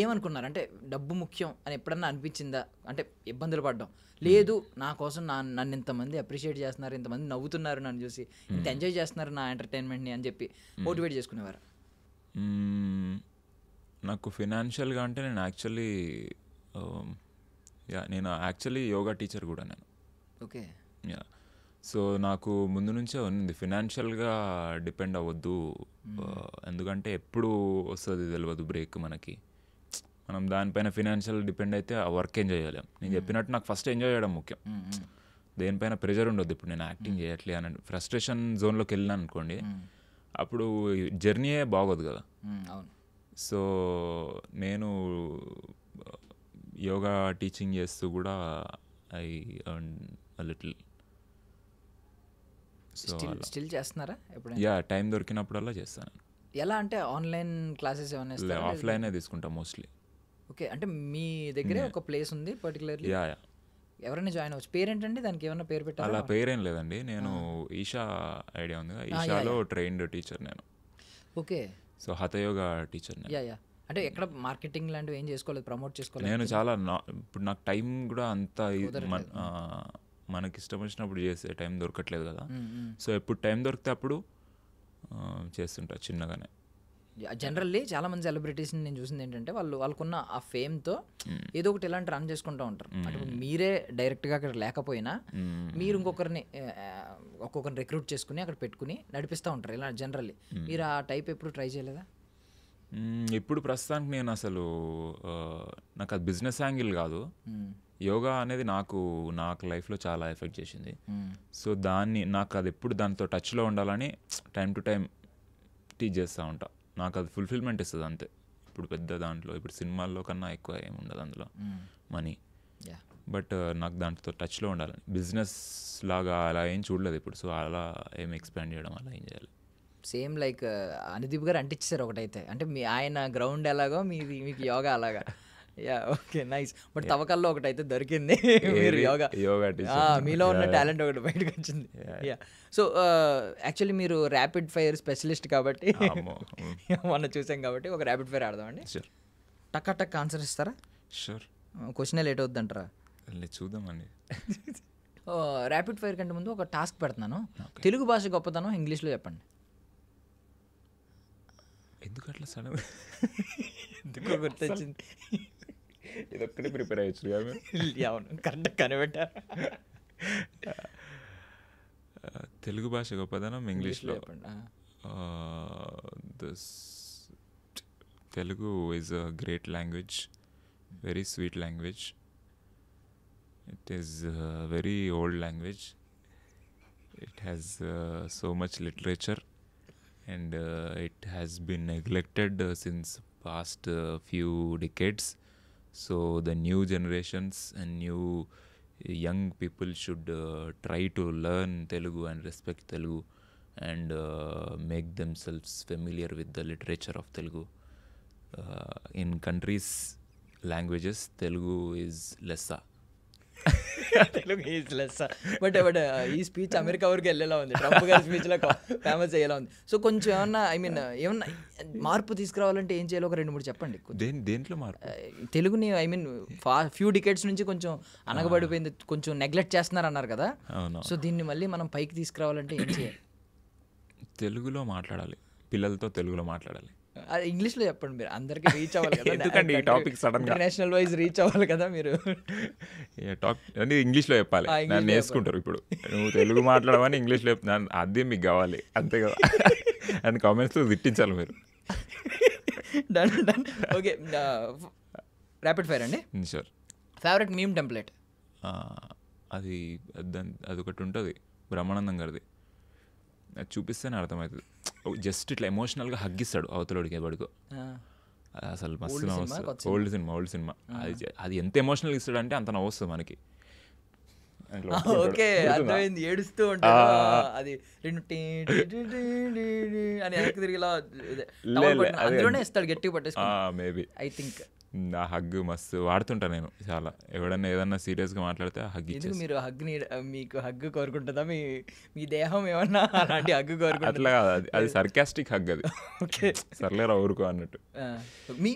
ఏమనుకున్నారు? అంటే డబ్బు ముఖ్యం అని ఎప్పుడన్నా అనిపించిందా? అంటే ఇబ్బందులు పడ్డం లేదు, నా కోసం నన్ను ఇంతమంది అప్రిషియేట్ చేస్తున్నారు, ఇంతమంది నవ్వుతున్నారు నన్ను చూసి, ఇంత ఎంజాయ్ చేస్తున్నారు నా ఎంటర్టైన్మెంట్ని అని చెప్పి మోటివేట్ చేసుకునేవారు? నాకు ఫినాన్షియల్గా అంటే నేను యాక్చువల్లీ యోగా టీచర్ కూడా నేను. ఓకే. సో నాకు ముందు నుంచే ఉంది ఫినాన్షియల్గా డిపెండ్ అవ్వద్దు, ఎందుకంటే ఎప్పుడు వస్తుంది తెలియదు బ్రేక్ మనకి. మనం దానిపైన ఫినాన్షియల్ డిపెండ్ అయితే ఆ వర్క్ ఎంజాయ్ చేయలేం. నేను చెప్పినట్టు నాకు ఫస్ట్ ఎంజాయ్ చేయడం ముఖ్యం, దేనిపైన ప్రెషర్ ఉండొద్దు. ఇప్పుడు నేను యాక్టింగ్ చేయట్లే అని ఫ్రస్ట్రేషన్ జోన్లోకి వెళ్ళినాను అనుకోండి, అప్పుడు జర్నీయే బాగోదు కదా. సో నేను యోగా టీచింగ్ చేస్తూ కూడా I earn a little. So still చేస్తున్నారా? టైం దొరికినప్పుడల్లా చేస్తాను. ఎలా అంటే ఆన్లైన్ క్లాసెస్ ఏమైనా? ఆఫ్లైనే తీసుకుంటా మోస్ట్లీ. ఓకే. అంటే మీ దగ్గరే ఒక ప్లేస్ ఉంది పర్టికులర్లీ? ఎవరైనా జాయిన్ అవ్వచ్చు. పేరు ఏంటండి దానికి? ఏమన్నా పేరు పెట్టారా? అలా పేరేం లేదండి, నేను ఈషా ఐడియా ఉంది కదా, ఈషాలో ట్రైన్డ్ టీచర్ నేను. ఓకే. సో హఠయోగా టీచర్ నేను. అంటే ఎక్కడ మార్కెటింగ్ లాంటివి ఏం చేసుకోలేదు, ప్రమోట్ చేసుకోలేదు? నేను చాలా ఇప్పుడు నాకు టైం కూడా అంత మనకి ఇష్టం వచ్చినప్పుడు చేసే టైం దొరకట్లేదు కదా. సో ఎప్పుడు టైం దొరికితే అప్పుడు చేస్తుంటా చిన్నగానే. జనరల్లీ చాలా మంది సెలబ్రిటీస్ని నేను చూసింది ఏంటంటే వాళ్ళకున్న ఆ ఫేమ్తో ఏదో ఒకటి ఇలాంటి రన్ చేసుకుంటూ ఉంటారు. అంటే మీరే డైరెక్ట్గా అక్కడ లేకపోయినా మీరు ఒక్కొక్కరిని రిక్రూట్ చేసుకుని అక్కడ పెట్టుకుని నడిపిస్తూ ఉంటారు ఇలా జనరల్లీ. మీరు ఆ టైప్ ఎప్పుడు ట్రై చేయలేదా? ఇప్పుడు ప్రస్తుతానికి నేను అసలు నాకు అది బిజినెస్ యాంగిల్ కాదు, యోగా అనేది నాకు లైఫ్లో చాలా ఎఫెక్ట్ చేసింది. సో నాకు అది ఎప్పుడు దాంతో టచ్లో ఉండాలని టైం టు టైం టీచ్ చేస్తూ ఉంటా. నాకు అది ఫుల్ఫిల్మెంట్ ఇస్తుంది అంతే. ఇప్పుడు పెద్ద దాంట్లో ఇప్పుడు సినిమాల్లో కన్నా ఎక్కువ ఏమి ఉండదు అందులో మనీ, బట్ నాకు దాంతో టచ్లో ఉండాలని. బిజినెస్ లాగా అలా ఏం చూడలేదు ఇప్పుడు, సో అలా ఏం ఎక్స్పాండ్ చేయడం అలా ఏం చేయాలి. సేమ్ లైక్ అనుదీప్ గారు అంటించారు ఒకటైతే, అంటే ఆయన గ్రౌండ్ ఎలాగో మీకు యోగా అలాగా. Okay, nice. బట్ తవ్వకాల్లో ఒకటైతే దొరికింది, మీరు యోగా మీలో ఉన్న టాలెంట్ ఒకటి బయటకు వచ్చింది. సో యాక్చువల్లీ మీరు ర్యాపిడ్ ఫైర్ స్పెషలిస్ట్ కాబట్టి మొన్న చూసాం కాబట్టి ఒక ర్యాపిడ్ ఫైర్ ఆడదామండి. టక్ ఆన్సర్ ఇస్తారా? షూర్. క్వశ్చనే లేట్ అవుద్ది అంటారా? చూద్దామండి. ర్యాపిడ్ ఫైర్ కంటే ముందు ఒక టాస్క్ పెడుతున్నాను, తెలుగు భాష గొప్పతనం ఇంగ్లీష్లో చెప్పండి. ఎందుకు అట్లా సడన్ ఎందుకో గుర్తొచ్చింది. ఇది ఒక్కడే ప్రిపేర్ అయ్యచ్చు. అవును, కరెక్ట్ కనిపెట్టారు. తెలుగు భాష గొప్పదనం ఇంగ్లీష్లో. Telugu is a great language, very sweet language. It is very old language. It has so much literature and it has been neglected since past few decades. So the new generations and new young people should try to learn Telugu and respect Telugu and make themselves familiar with the literature of Telugu. In countries' languages, Telugu is lesser. Telugu is less. But ఈ speech America వరకు వెళ్ళేలా ఉంది, Trump గారి స్పీచ్లో famous అయ్యేలా ఉంది. So కొంచెం ఏమన్నా ఏమన్నా మార్పు తీసుకురావాలంటే ఏం చేయాలో ఒక 2-3 చెప్పండి. దేంట్లో మార్పు? తెలుగుని ఫ్యూ డికేట్స్ నుంచి కొంచెం అనగబడిపోయింది, కొంచెం నెగ్లెక్ట్ చేస్తున్నారు అన్నారు కదా. సో దీన్ని మళ్ళీ మనం పైకి తీసుకురావాలంటే ఏం చేయాలి? తెలుగులో మాట్లాడాలి, పిల్లలతో తెలుగులో మాట్లాడాలి. ఇంగ్లీష్లో చెప్పండి, మీరు అందరికీ రీచ్ అవ్వాలి కదా. ఎందుకండి ఈ టాపిక్ సడన్ గా ఇంటర్నేషనల్ వైజ్ రీచ్ అవ్వాలి కదా మీరు. అంటే ఇంగ్లీష్లో చెప్పాలి, నన్ను నేర్చుకుంటారు. ఇప్పుడు నువ్వు తెలుగు మాట్లాడమని ఇంగ్లీష్లో చెప్తున్నాను, అదే మీకు కావాలి అంతే కదా అని కామెంట్స్లో తిట్టించాలి మీరు. డన్. ఓకే, ర్యాపిడ్ ఫైర్ అండి. షూర్. Favourite meme template? అది అదొకటి ఉంటుంది బ్రహ్మానందం గారిది, అది చూపిస్తేనే అర్థమవుతుంది. జస్ట్ ఇట్లా ఎమోషనల్గా హగ్గిస్తాడు అవతలోడికి ఎవడికో, అసలు మస్తు నవ్వు. ఓల్డ్ సినిమా అది ఎంత ఎమోషనల్గా ఇస్తాడు అంటే అంత నవ్వు వస్తుంది మనకి. ఓకే, అర్థమైంది. ఏడుస్తూ ఉంటాడు, అది రెండు అని వెనక్కి తిరిగి అందులోనే ఇస్తాడు గట్టిగా పట్టేసుకుని. మేబీ ఐ థింక్ నా హగ్ మస్తు వాడుతుంటా నేను చాలా. ఎవడన్నా ఏదన్నా సీరియస్గా మాట్లాడితే హగ్ ఇచ్చేసి. మీరు హగ్ని, మీకు హగ్ కోరుకుంటుందా మీ దేహం ఏమన్నా అలాంటి హగ్ కోరుకుంటుంది? అట్లా కాదు, అది సర్కాస్టిక్ హగ్ అది. ఓకే, సర్లేరా ఊరుకో అన్నట్టు.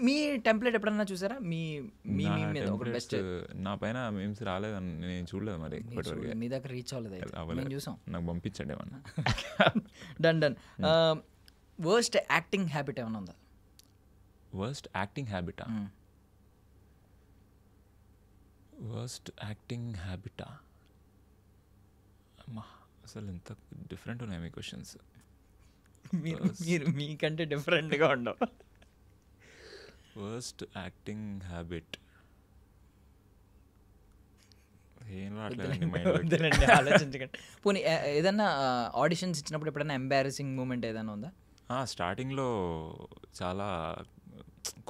మీ టెంప్లెట్ ఎప్పుడన్నా చూసారా? మీ మీద ఒక బెస్ట్. నా పైన మీమ్స్ రాలేదని నేను చూడలేదు మరి ఇప్పటివరకు. మీ దగ్గర రీచ్ అవ్వలేదు, చూసాం. నాకు పంపించండి ఏమన్నా. డన్. వర్స్ట్ యాక్టింగ్ హ్యాబిట్ ఏమన్నా ఉందా? వర్స్ట్ యాక్టింగ్ హ్యాబిటా? వర్స్ట్ యాక్టింగ్ హ్యాబిటా? అమ్మా, అసలు ఎంత డిఫరెంట్ ఉన్నాయి మీ క్వశ్చన్స్. మీరు మీకంటే డిఫరెంట్గా ఉండవు. వర్స్ట్ యాక్టింగ్ హ్యాబిట్ ఏం రావట్లేదండి, ఆలోచించకండి. పోనీ ఏదన్నా ఆడిషన్స్ ఇచ్చినప్పుడు ఎప్పుడైనా ఎంబారసింగ్ మూమెంట్ ఏదైనా ఉందా? స్టార్టింగ్లో చాలా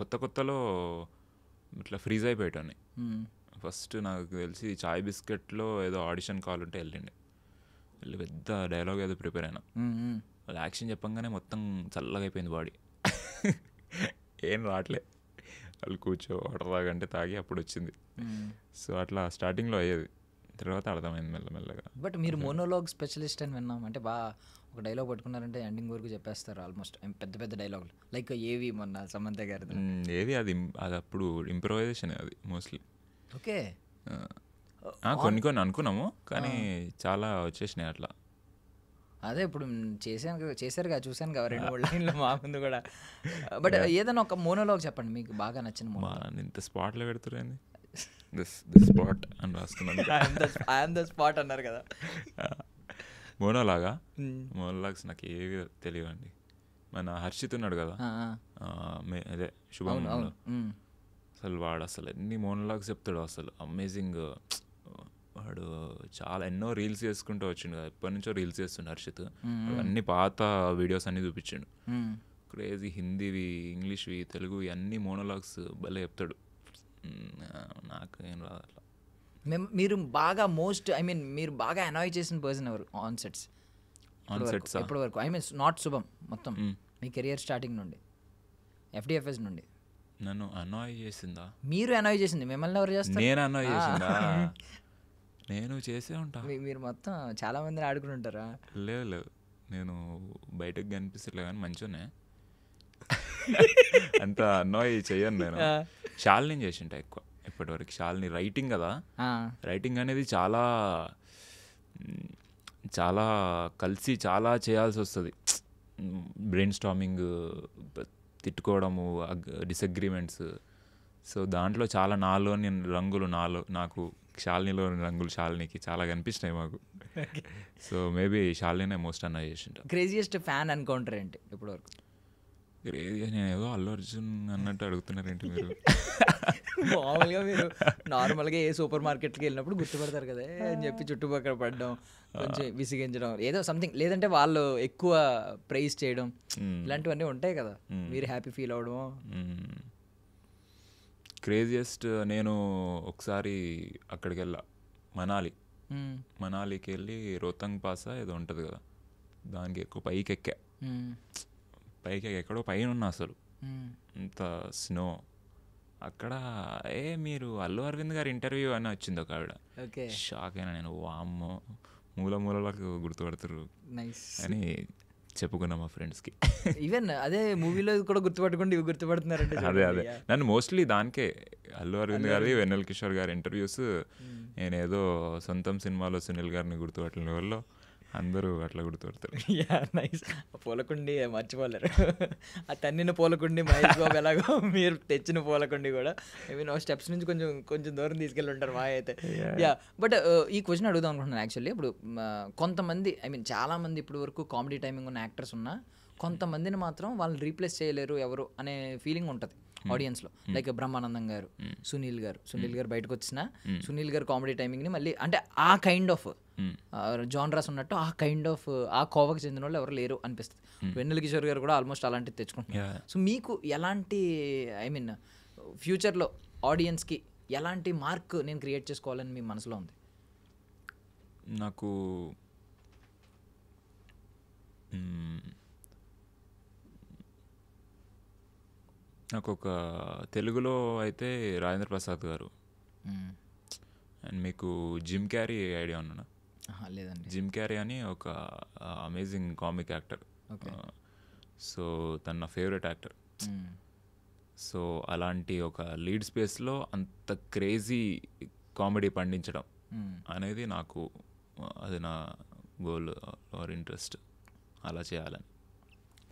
కొత్తలో ఇట్లా ఫ్రీజ్ అయిపోయేటోని. ఫస్ట్ నాకు తెలిసి చాయ్ బిస్కెట్లో ఏదో ఆడిషన్ కాల్ ఉంటే వెళ్ళి పెద్ద డైలాగ్ ఏదో ప్రిపేర్ అయినా. వాళ్ళు యాక్షన్ చెప్పంగానే మొత్తం చల్లగా అయిపోయింది బాడీ. ఏం రావట్లే. వాళ్ళు కూర్చో వాటర్ తాగంటే తాగి అప్పుడు వచ్చింది. సో అట్లా స్టార్టింగ్లో అయ్యేది, తర్వాత అర్థమైంది మెల్లమెల్లగా. బట్ మీరు మోనోలాగ్ స్పెషలిస్ట్ అని విన్నాం. అంటే బాగా ఒక డైలాగ్ పట్టుకున్నారంటే ఎండింగ్ వరకు చెప్పేస్తారు ఆల్మోస్ట్. పెద్ద డైలాగులు లైక్ ఏవి మొన్న సమంత గారి ఏవి అది అప్పుడు ఇంప్రొవైజేషన్ అది మోస్ట్లీ. ఓకే, కొన్ని అనుకున్నాము కానీ చాలా వచ్చేసినాయి అట్లా. అదే ఇప్పుడు చేశారుగా, చూశాను కదా 2-3 లైన్లు మా ముందు కూడా. బట్ ఏదైనా ఒక మోనోలాగ్ చెప్పండి మీకు బాగా నచ్చిన మోనోలాగ్. ఇంత స్పాట్లో పెడుతురండి, దిస్ స్పాట్ అని రాసుకున్నాను. ఐఎమ్ ద స్పాట్ అన్నారు కదా. మోనోలాగ్స్ నాకు ఏవి తెలియవండి. మన హర్షిత్ ఉన్నాడు కదా, అదే శుభం, అసలు ఎన్ని మోనోలాగ్స్ చెప్తాడు అసలు, అమేజింగ్. వాడు చాలా ఎన్నో రీల్స్ చేసుకుంటూ వచ్చిండు కదా, ఎప్పటి నుంచో రీల్స్ చేస్తుండు హర్షిత్. అన్ని పాత వీడియోస్ అన్ని చూపించాడు, క్రేజీ. హిందీవి, ఇంగ్లీష్వి, తెలుగు అన్ని మోనోలాగ్స్ భలే చెప్తాడు. నాకు ఏం రాదు అట్లా. మీరు బాగా మీరు బాగా అనాయ్ చేసిన పర్సన్ ఎవరు ఆన్ సెట్స్ ఇప్పటి వరకు? నాట్ శుభం, మొత్తం మీ కెరియర్ స్టార్టింగ్ నుండి, FDFS నుండి. నన్ను అనాయ్ చేసిందా? మీరు అనాయ్ చేసింది మిమ్మల్ని ఎవరు చేస్తారు? నేను అనాయ్ చేసిందా? నేను చేసే ఉంటా. మీరు మొత్తం చాలా మందిని ఆడుకుని ఉంటారా? లేదు, నేను బయటకు కనిపిస్తలే కానీ మంచిగానే అంత అనాయ్ చెయ్యను నేను. శాలిని చేసింటా ఎక్కువ ఇప్పటివరకు. శాలిని రైటింగ్ కదా, రైటింగ్ అనేది చాలా కలిసి చాలా చేయాల్సి వస్తుంది. బ్రెయిన్ స్టార్మింగ్, తిట్టుకోవడము, డిసగ్రిమెంట్స్. సో దాంట్లో చాలా నాలోని రంగులు నాకు శాలినిలోని రంగులు శాలినికి చాలా కనిపిస్తున్నాయి మాకు. So maybe శాలినే most annoy చేసింటా. Craziest fan encounter ఏంటి ఇప్పటివరకు? నేను ఏదో అల్లు అర్జున్ అన్నట్టు అడుగుతున్నారేంటి మీరు? మామూలుగా మీరు నార్మల్గా ఏ సూపర్ మార్కెట్కి వెళ్ళినప్పుడు గుర్తుపడతారు కదా అని చెప్పి చుట్టుపక్కల పడడం, కొంచెం విసిగించడం, ఏదో సంథింగ్, లేదంటే వాళ్ళు ఎక్కువ ప్రైజ్ చేయడం, ఇలాంటివన్నీ ఉంటాయి కదా, మీరు హ్యాపీ ఫీల్ అవడము. క్రేజియస్ట్ నేను ఒకసారి అక్కడికి వెళ్ళా, మనాలికి వెళ్ళి రోహ్తంగ్ పాసా ఏదో ఉంటుంది కదా, దానికి ఎక్కువ పైకి ఎక్కడో పైన ఉన్నా అసలు, అంత స్నో. అక్కడ మీరు అల్లు అరవింద్ గారి ఇంటర్వ్యూ అని వచ్చింది ఒక ఆవిడ. షాక్ అయినా నేను, వామ్మో మూలలకు గుర్తుపడుతున్నారు అని చెప్పుకున్నా మా ఫ్రెండ్స్కి. ఈవెన్ అదే మూవీలో కూడా గుర్తుపట్టుకుంటే ఇవి గుర్తుపడుతున్నారంటే. అదే నన్ను మోస్ట్లీ దానికే, అల్లు అరవింద్ గారి, వెన్నెల కిషోర్ గారి ఇంటర్వ్యూస్, నేనేదో సొంతం సినిమాలో సునీల్ గారిని గుర్తుపట్టిన వాళ్ళు అందరూ అట్లా గుర్తుపడతారు. నైస్. పూలకుండి మర్చిపోలేరు, ఆ తన్నిన పూలకుండి మహేష్ బాబు ఎలాగో మీరు తెచ్చిన పూలకుండి కూడా స్టెప్స్ నుంచి కొంచెం దూరం తీసుకెళ్ళి ఉంటారు మా అయితే. బట్ ఈ క్వశ్చన్ అడుగుదాం అనుకుంటున్నాను యాక్చువల్లీ. ఇప్పుడు కొంతమంది చాలామంది ఇప్పుడు వరకు కామెడీ టైమింగ్ ఉన్న యాక్టర్స్ ఉన్నా కొంతమందిని మాత్రం వాళ్ళని రీప్లేస్ చేయలేరు ఎవరు అనే ఫీలింగ్ ఉంటుంది. ఆడియన్స్లో, లైక్ బ్రహ్మానందం గారు, సునీల్ గారు బయటకు వచ్చిన సునీల్ గారు కామెడీ టైమింగ్ని మళ్ళీ అంటే ఆ కైండ్ ఆఫ్ జానరాస్ ఉన్నట్టు ఆ కైండ్ ఆఫ్ ఆ కోవకు చెందిన వాళ్ళు ఎవరు లేరు అనిపిస్తుంది. వెన్నెల కిషోర్ గారు కూడా ఆల్మోస్ట్ అలాంటివి తెచ్చుకుంటున్నారు. సో మీకు ఎలాంటి ఐ మీన్ ఫ్యూచర్లో ఆడియన్స్కి ఎలాంటి మార్క్ నేను క్రియేట్ చేసుకోవాలని మీ మనసులో ఉంది? నాకు ఒక తెలుగులో అయితే రాజేంద్ర ప్రసాద్ గారు, అండ్ మీకు జిమ్ క్యారీ ఐడియా ఉన్నా? లేదండి. జిమ్ క్యారీ అని ఒక అమేజింగ్ కామిక్ యాక్టర్. సో తన నా ఫేవరెట్ యాక్టర్. సో అలాంటి ఒక లీడ్ స్పేస్లో అంత క్రేజీ కామెడీ పండించడం అనేది నాకు అది నా గోల్ ఆర్ ఇంట్రెస్ట్, అలా చేయాలని.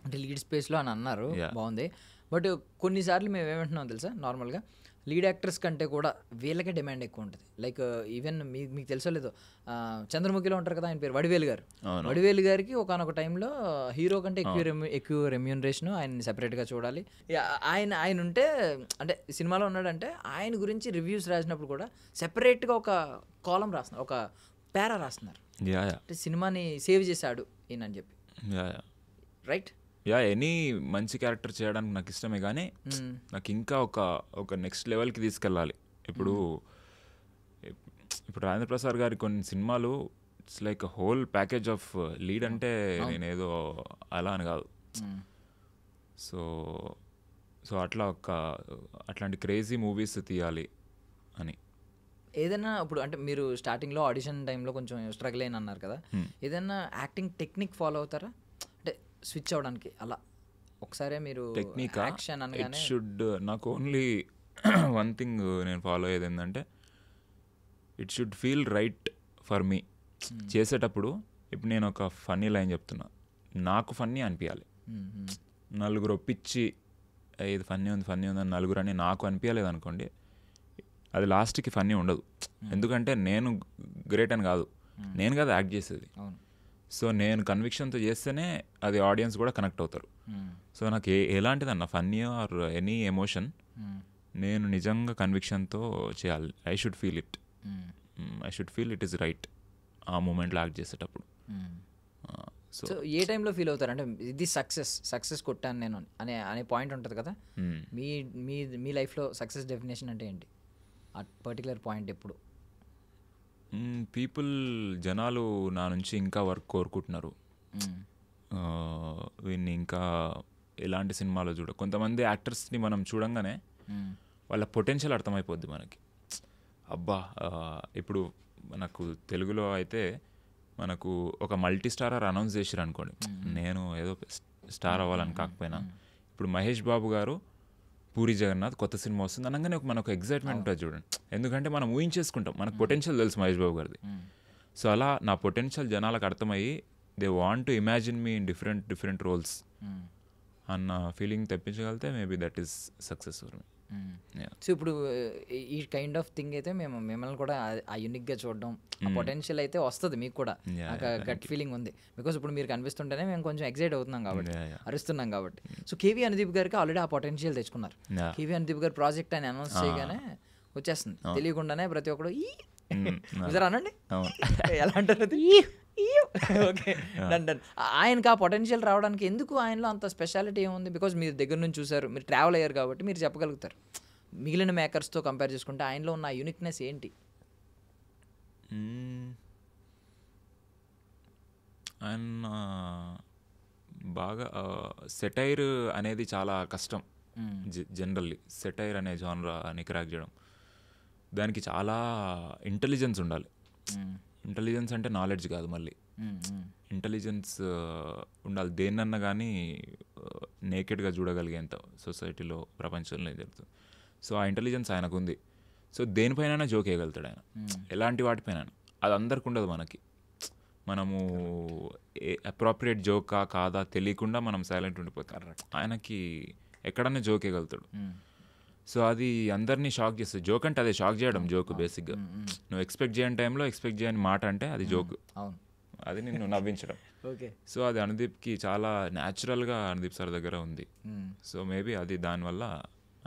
అంటే లీడ్ స్పేస్లో అని అన్నారు, బాగుంది. బట్ కొన్నిసార్లు మేము ఏమంటున్నాం తెలుసా, నార్మల్గా లీడ్ యాక్టర్స్ కంటే కూడా వీళ్ళకే డిమాండ్ ఎక్కువ ఉంటుంది. లైక్ ఈవెన్ మీకు తెలుసో లేదో చంద్రముఖిలో ఉంటారు కదా ఆయన పేరు వడివేలు గారు. వడివేలు గారికి ఒకనొక టైంలో హీరో కంటే ఎక్కువ రెమ్యూనరేషన్, ఆయన సెపరేట్గా చూడాలి. ఆయన ఉంటే అంటే సినిమాలో ఉన్నాడంటే ఆయన గురించి రివ్యూస్ రాసినప్పుడు కూడా సెపరేట్గా ఒక కాలం రాస్తున్నారు, ఒక పేరా రాస్తున్నారు. అంటే సినిమాని సేవ్ చేశాడు ఈయన అని చెప్పి. రైట్? ఎనీ మంచి క్యారెక్టర్ చేయడానికి నాకు ఇష్టమే, కానీ నాకు ఇంకా ఒక నెక్స్ట్ లెవెల్కి తీసుకెళ్ళాలి. ఇప్పుడు రాజేంద్ర ప్రసాద్ గారి కొన్ని సినిమాలు it's like whole package of lead. అంటే నేనేదో అలా అని కాదు. సో అట్లాంటి క్రేజీ మూవీస్ తీయాలి అని. ఏదైనా ఇప్పుడు అంటే మీరు స్టార్టింగ్లో ఆడిషన్ టైంలో కొంచెం స్ట్రగుల్ అయిన అన్నారు కదా, ఏదైనా యాక్టింగ్ టెక్నిక్ ఫాలో అవుతారా అంటే స్విచ్ అవ్వడానికి? అలా ఒకసారి మీరు టెక్నిక్ యాక్షన్ అనగానే నాకు ఓన్లీ వన్ థింగ్ నేను ఫాలో అయ్యేది ఏంటంటే it should feel right for me. చేసేటప్పుడు ఇప్పుడు నేను ఒక ఫన్నీ లైన్ చెప్తున్నా, నాకు ఫన్నీ అనిపించాలి. నలుగురు ఒప్పించి ఇది ఫన్నీ ఉంది అని నలుగురు అని నాకు అనిపించలేదు అనుకోండి, అది లాస్ట్కి ఫన్నీ ఉండదు. ఎందుకంటే నేను గ్రేట్ అని కాదు, నేను కదా యాక్ట్ చేసేది. సో నేను కన్విక్షన్తో చేస్తేనే అది ఆడియన్స్ కూడా కనెక్ట్ అవుతారు. సో నాకు ఎలాంటిదన్న ఫన్నీ ఆర్ ఎనీ ఎమోషన్ నేను నిజంగా కన్విక్షన్తో చేయాలి. I should feel it is right ఆ మూమెంట్లో యాక్ట్ చేసేటప్పుడు. సో ఏ టైంలో ఫీల్ అవుతారు అంటే ఇది సక్సెస్ కొట్టాను నేను అనే పాయింట్ ఉంటుంది కదా, మీ లైఫ్లో సక్సెస్ డెఫినేషన్ అంటే ఏంటి? ఆ పర్టికులర్ పాయింట్ ఎప్పుడు? జనాలు నా నుంచి ఇంకా వర్క్ కోరుకుంటున్నారు, వీడిని ఇంకా ఎలాంటి సినిమాలో కొంతమంది యాక్టర్స్ని మనం చూడంగానే వాళ్ళ పొటెన్షియల్ అర్థమైపోద్ది మనకి. అబ్బా ఇప్పుడు మనకు తెలుగులో అయితే మనకు ఒక మల్టీ స్టారర్ అనౌన్స్ చేసారు అనుకోండి, నేను ఏదో స్టార్ అవ్వాలని కాకపోయినా, ఇప్పుడు మహేష్ బాబు గారు పూరి జగన్నాథ్ కొత్త సినిమా వస్తుంది అనగానే మనకు ఎగ్జైట్మెంట్ ఉంటుంది చూడండి. ఎందుకంటే మనం ఊహించేసుకుంటాం, మనకు పొటెన్షియల్ తెలుసు మహేష్ బాబు గారిది. సో అలా నా పొటెన్షియల్ జనాలకు అర్థమయ్యి they want to imagine me in different roles అన్న ఫీలింగ్ తెప్పించగలిగితే maybe that is success for me. So ఇప్పుడు ఈ కైండ్ ఆఫ్ థింగ్ అయితే మిమ్మల్ని కూడా ఆ యూనిక్గా చూడడం, ఆ పొటెన్షియల్ అయితే వస్తుంది మీకు కూడా. నాకు గట్ ఫీలింగ్ ఉంది, బికాస్ ఇప్పుడు మీరు కనిపిస్తుంటేనే మేము కొంచెం ఎక్సైట్ అవుతున్నాం కాబట్టి, అరుస్తున్నాం కాబట్టి. సో కేవీ అనుదీప్ గారికి ఆల్రెడీ ఆ పొటెన్షియల్ తెచ్చుకున్నారు. కేవీ అనుదీప్ గారి ప్రాజెక్ట్ అని అనౌన్స్ చేయగానే వచ్చేస్తుంది, తెలియకుండానే ప్రతి ఒక్కడు అనండి ఎలా అంటారు ఓకే డన్. ఆయనకి ఆ పొటెన్షియల్ రావడానికి ఎందుకు ఆయనలో అంత స్పెషాలిటీ ఏముంది? బికాజ్ మీరు దగ్గర నుంచి చూసారు, మీరు ట్రావెల్ అయ్యారు కాబట్టి మీరు చెప్పగలుగుతారు. మిగిలిన మేకర్స్తో కంపేర్ చేసుకుంటే ఆయనలో ఉన్న యూనిక్నెస్ ఏంటి? ఆయన బాగా సెటైర్ అనేది చాలా కష్టం. జనరల్లీ సెటైర్ అనే జానరాని క్రాక్ చేయడం, దానికి చాలా ఇంటెలిజెన్స్ ఉండాలి. ఇంటెలిజెన్స్ అంటే నాలెడ్జ్ కాదు, మళ్ళీ ఇంటెలిజెన్స్ ఉండాలి. దేన్నన్నా కానీ నేకెడ్గా చూడగలిగేంత సొసైటీలో, ప్రపంచంలో ఏం జరుగుతుంది. సో ఆ ఇంటెలిజెన్స్ ఆయనకు ఉంది. సో దేనిపైన జోక్ వేయగలుగుతాడు ఆయన, ఎలాంటి వాటిపైన. అది అందరికి ఉండదు. మనము అప్రోప్రియేట్ జోకా కాదా తెలియకుండా మనం సైలెంట్ ఉండిపోతాం. ఆయనకి ఎక్కడన్నా జోక్ వేయగలుగుతాడు. సో అది అందరినీ షాక్ చేస్తుంది. జోక్ అంటే అదే, షాక్ చేయడం జోక్. బేసిక్గా నువ్వు ఎక్స్పెక్ట్ చేయని టైంలో ఎక్స్పెక్ట్ చేయని మాట అంటే అది జోక్, అది నిన్ను నవ్వించడం. సో అది అనుదీప్కి చాలా న్యాచురల్గా అనుదీప్ సార్ దగ్గర ఉంది. సో మేబీ అది దానివల్ల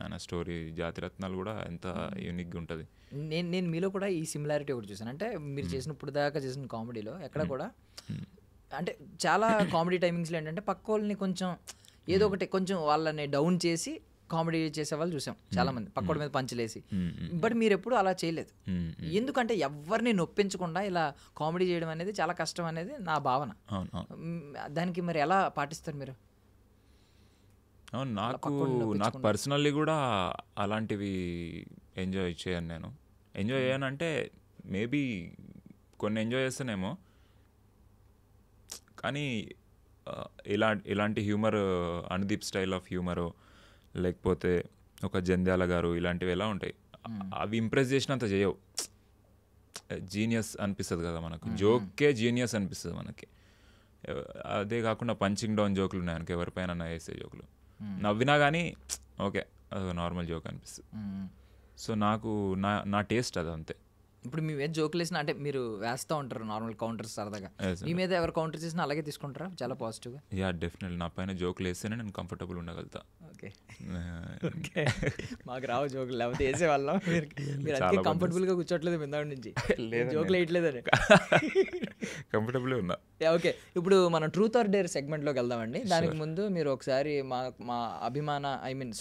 ఆయన స్టోరీ జాతిరత్నాలు కూడా ఎంత యూనిక్గా ఉంటుంది. నేను మీలో కూడా ఈ సిమిలారిటీ ఒకటి చూసాను. అంటే మీరు చేసిన ఇప్పుడు దాకా చేసిన కామెడీలో ఎక్కడ కూడా అంటే చాలా కామెడీ టైమింగ్స్లో ఏంటంటే పక్క వాళ్ళని కొంచెం ఏదో ఒకటి కొంచెం వాళ్ళని డౌన్ చేసి కామెడీ చేసే వాళ్ళు చూసాం చాలా మంది, పక్కోడి మీద పంచలేసి. బట్ మీరు ఎప్పుడు అలా చేయలేదు. ఎందుకంటే ఎవరిని నొప్పించకుండా ఇలా కామెడీ చేయడం అనేది చాలా కష్టం అనేది నా భావన. దానికి మరి ఎలా పాటిస్తారు మీరు? అవును, నాకు పర్సనల్లీ కూడా అలాంటివి ఎంజాయ్ చేయను. నేను ఎంజాయ్ చేయనంటే మేబీ కొన్ని ఎంజాయ్ చేస్తానేమో, కానీ ఇలాంటి humour, Anudeep style of humour, లేకపోతే ఒక జంధ్యాల గారు ఇలాంటివి ఎలా ఉంటాయి, అవి ఇంప్రెస్ చేసినంత చేయవు. జీనియస్ అనిపిస్తుంది కదా మనకు, జోకే జీనియస్ అనిపిస్తుంది మనకి. అదే కాకుండా పంచింగ్ డౌన్ జోకులు ఉన్నాయి అనుకో, ఎవరిపైన వేసే జోకులు నవ్వినా కానీ ఓకే అది నార్మల్ జోక్ అనిపిస్తుంది. సో నాకు నా టేస్ట్ అది అంతే. ఇప్పుడు మీ మీద జోకులు వేసిన అంటే మీరు వేస్తూ ఉంటారు నార్మల్ కౌంటర్స్ సరదాగా, మీ మీద ఎవరు కౌంటర్ చేసినా అలాగే తీసుకుంటారా చాలా పాజిటివ్గా? యా డెఫినెట్లీ, నా పైన జోకులు వేస్తేనే నేను కంఫర్టబుల్ ఉండగలుగుతా. ఓకే ఓకే, మాకు రావు జోకులు, లేకపోతే వేసేవాళ్ళం. మీరు అందుకే కంఫర్టబుల్గా కూర్చోట్లేదు ఇందాక నుంచి, జోకులు వేయట్లేదని. కంఫర్టబుల్ ఉన్నా. ఓకే, ఇప్పుడు మనం ట్రూత్ ఆర్ డేర్ సెగ్మెంట్లోకి వెళ్దామండి. దానికి ముందు మీరు ఒకసారి మా అభిమాన